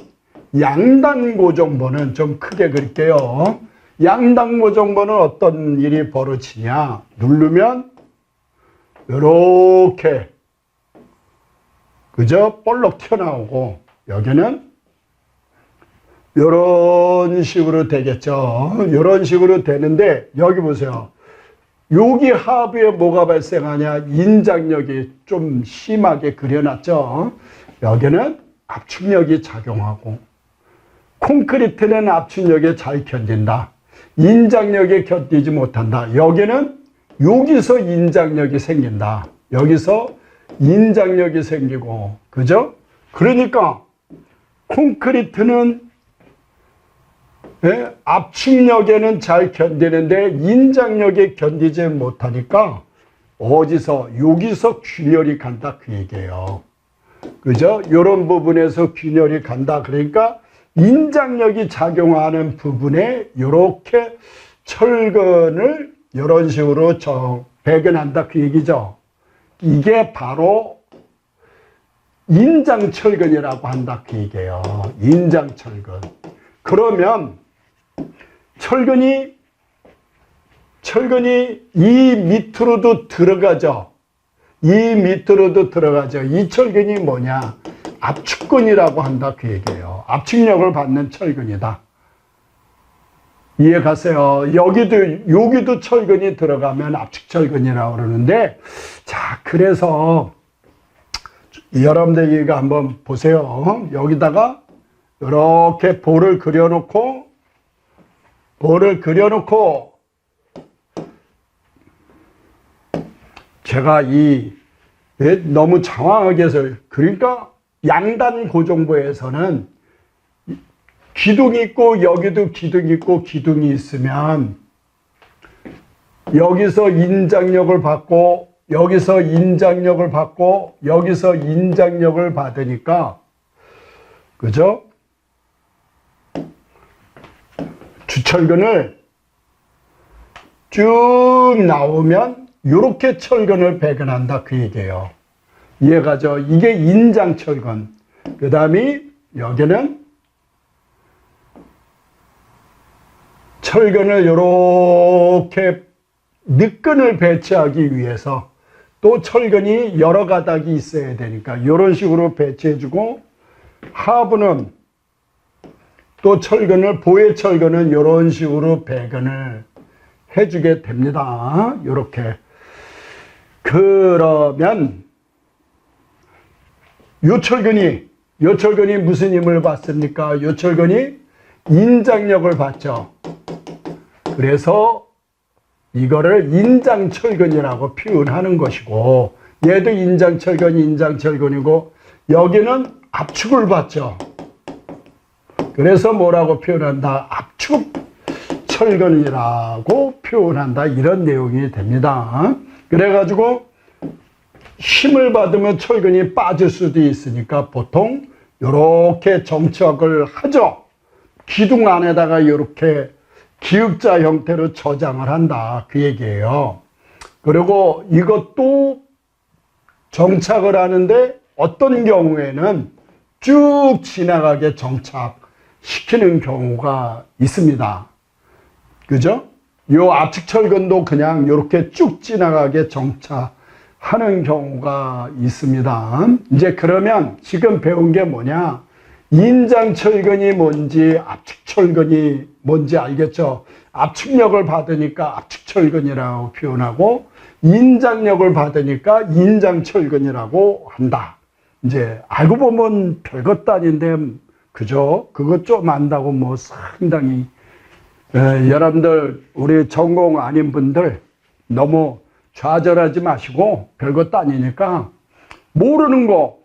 양단고정보는 좀 크게 그릴게요. 양단고정보는 어떤 일이 벌어지냐? 누르면 이렇게, 그죠? 볼록 튀어나오고 여기는 이런 식으로 되겠죠. 이런 식으로 되는데 여기 보세요. 여기 하부에 뭐가 발생하냐? 인장력이 좀 심하게 그려놨죠. 여기는 압축력이 작용하고 콘크리트는 압축력에 잘 견딘다. 인장력에 견디지 못한다. 여기는 여기서 인장력이 생긴다. 여기서 인장력이 생기고, 그죠? 그러니까 콘크리트는 압축력에는 잘 견디는데 인장력에 견디지 못하니까 여기서 균열이 간다 그 얘기예요. 그죠? 이런 부분에서 균열이 간다. 그러니까 인장력이 작용하는 부분에 이렇게 철근을 이런 식으로 배근한다 그 얘기죠. 이게 바로 인장철근이라고 한다 그 얘기예요. 인장철근. 그러면 철근이 이 밑으로도 들어가죠. 이 철근이 뭐냐? 압축근이라고 한다 그 얘기예요. 압축력을 받는 철근이다. 이해 가세요? 여기도 철근이 들어가면 압축철근이라고 그러는데, 자, 그래서 여러분들 이거 한번 보세요. 여기다가 이렇게 볼을 그려놓고 제가 너무 장황하게 해서, 그러니까 양단 고정보에서는 기둥이 있고 여기도 기둥이 있고 기둥이 있으면 여기서 인장력을 받고 여기서 인장력을 받고 여기서 인장력을 받으니까, 그죠? 철근을 쭉 나오면 이렇게 철근을 배근한다 그 얘기예요. 이해가죠? 이게 인장철근. 그 다음에 여기는 철근을 이렇게 늑근을 배치하기 위해서 또 철근이 여러 가닥이 있어야 되니까 이런 식으로 배치해주고, 하부는 또 철근을, 보의 철근은 이런 식으로 배근을 해주게 됩니다. 이렇게. 그러면 요 철근이 무슨 힘을 받습니까? 요 철근이 인장력을 받죠. 그래서 이거를 인장철근이라고 표현하는 것이고, 얘도 인장철근이고, 여기는 압축을 받죠. 그래서 뭐라고 표현한다? 압축철근이라고 표현한다. 이런 내용이 됩니다. 그래가지고 힘을 받으면 철근이 빠질 수도 있으니까 보통 이렇게 정착을 하죠. 기둥 안에다가 이렇게 기역자 형태로 저장을 한다 그 얘기예요. 그리고 이것도 정착을 하는데 어떤 경우에는 쭉 지나가게 정착시키는 경우가 있습니다. 그죠? 요 압축철근도 그냥 이렇게 쭉 지나가게 정착하는 경우가 있습니다. 이제 그러면 지금 배운 게 뭐냐? 인장철근이 뭔지 압축철근이 뭔지 알겠죠? 압축력을 받으니까 압축철근이라고 표현하고, 인장력을 받으니까 인장철근이라고 한다. 이제 알고 보면 별것도 아닌데, 그죠? 그거 좀 안다고 뭐 상당히 여러분들, 우리 전공 아닌 분들 너무 좌절하지 마시고, 별것도 아니니까 모르는 거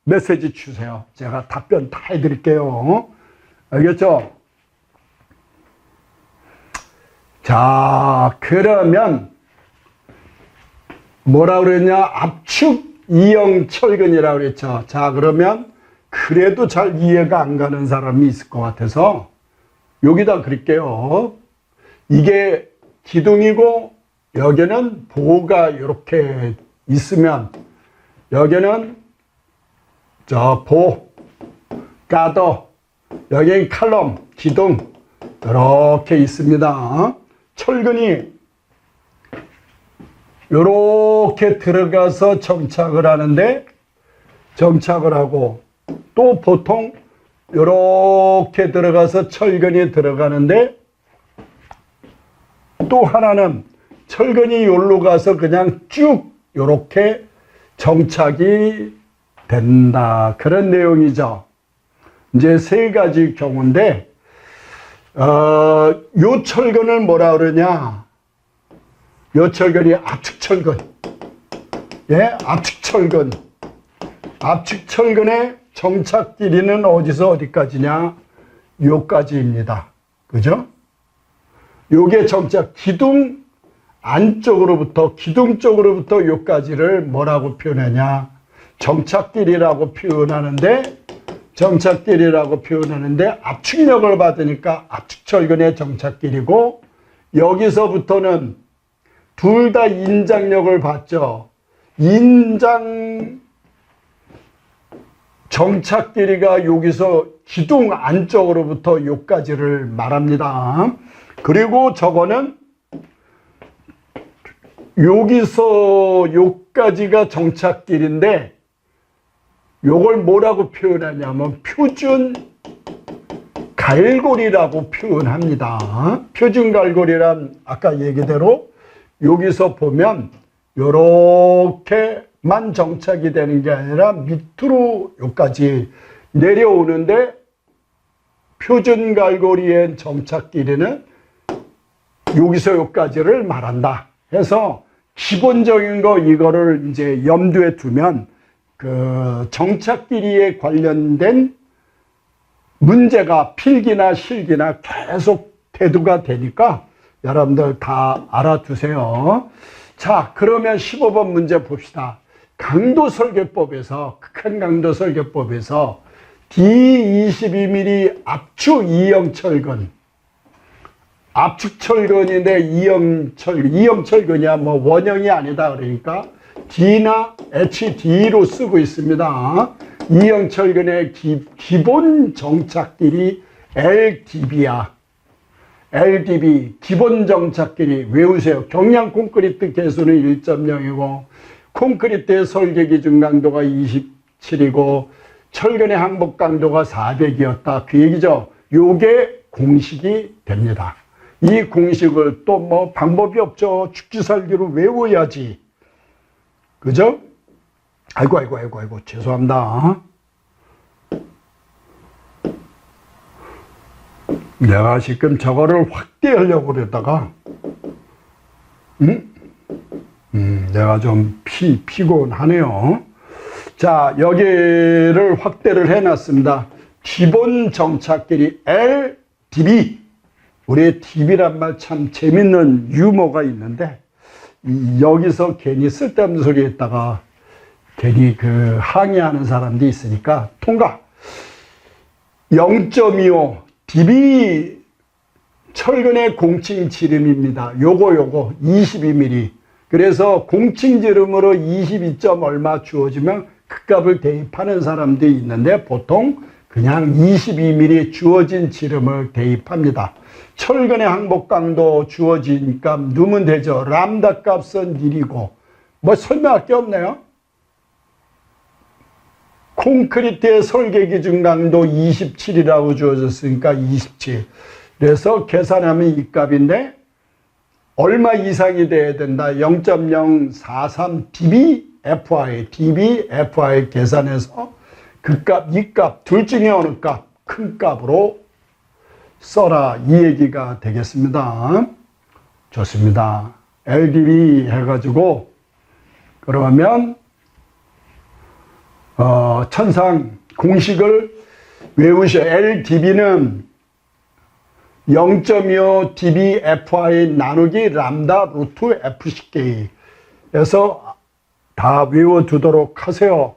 메시지 주세요. 제가 답변 다 해드릴게요. 알겠죠? 자, 그러면 뭐라 그랬냐? 압축 이형 철근이라고 그랬죠. 자, 그러면 그래도 잘 이해가 안 가는 사람이 있을 것 같아서 여기다 그릴게요. 이게 기둥이고 여기는 보가 이렇게 있으면 여기는 보, 가더, 여기 칼럼, 기둥 이렇게 있습니다. 철근이 이렇게 들어가서 정착을 하는데, 정착을 하고 또 보통 이렇게 들어가서 철근이 들어가는데, 또 하나는 철근이 여기로 가서 그냥 쭉 이렇게 정착이 된다. 그런 내용이죠. 이제 세 가지 경우인데, 요 철근을 뭐라 그러냐? 요 철근이 압축철근. 예, 압축철근. 압축철근의 정착 길이는 어디서 어디까지냐? 요까지입니다. 그죠? 요게 정착, 기둥 안쪽으로부터, 기둥 쪽으로부터 요까지를 뭐라고 표현하냐? 정착길이라고 표현하는데, 압축력을 받으니까 압축철근의 정착길이고, 여기서부터는 둘 다 인장력을 받죠. 인장 정착 길이가 여기서 기둥 안쪽으로부터 요까지를 말합니다. 그리고 저거는 여기서 요까지가 정착 길인데, 요걸 뭐라고 표현하냐면 표준 갈고리라고 표현합니다. 표준 갈고리란 아까 얘기대로 여기서 보면 요렇게만 정착이 되는 게 아니라 밑으로 여기까지 내려오는데, 표준 갈고리의 정착 길이는 여기서 여기까지를 말한다. 해서 기본적인 거 이거를 이제 염두에 두면 그 정착 길이에 관련된 문제가 필기나 실기나 계속 대두가 되니까 여러분들 다 알아두세요. 자, 그러면 15번 문제 봅시다. 강도설계법에서, 극한 강도설계법에서 D22mm 압축 이형 철근, 압축철근인데 이형철근이야. 뭐 원형이 아니다. 그러니까 D나 HD로 쓰고 있습니다. 이형철근의 기본 정착길이 LDB야. LDB 기본 정착길이 외우세요. 경량 콘크리트 개수는 1.0이고 콘크리트의 설계 기준 강도가 27이고 철근의 항복 강도가 400이었다. 그 얘기죠. 요게 공식이 됩니다. 이 공식을 또 뭐 방법이 없죠. 죽기살기로 외워야지. 그죠? 아이고 죄송합니다. 내가 지금 저거를 확대하려고 그러다가 내가 좀 피곤하네요. 자, 여기를 확대를 해놨습니다. 기본 정착길이 LDB. 우리의 DB란 말 참 재밌는 유머가 있는데 여기서 괜히 쓸데없는 소리 했다가 괜히 그 항의하는 사람도 있으니까 통과. 0.25 DB 철근의 공칭 지름입니다. 요거 22mm. 그래서 공칭 지름으로 22점 얼마 주어지면 그 값을 대입하는 사람도 있는데 보통 그냥 22mm 주어진 지름을 대입합니다. 철근의 항복 강도 주어진 값 넣으면 되죠. 람다 값은 1이고 뭐 설명할 게 없네요. 콘크리트의 설계 기준 강도 27이라고 주어졌으니까 27. 그래서 계산하면 이 값인데 얼마 이상이 돼야 된다. 0.043 dBFI 계산해서 그 값, 이 값, 둘 중에 어느 값, 큰 값으로 써라. 이 얘기가 되겠습니다. 좋습니다. LDB 해가지고 그러면 천상 공식을 외우셔. LDB는 0.25 dBFI 나누기 람다 루트 FCK 에서 다 외워두도록 하세요.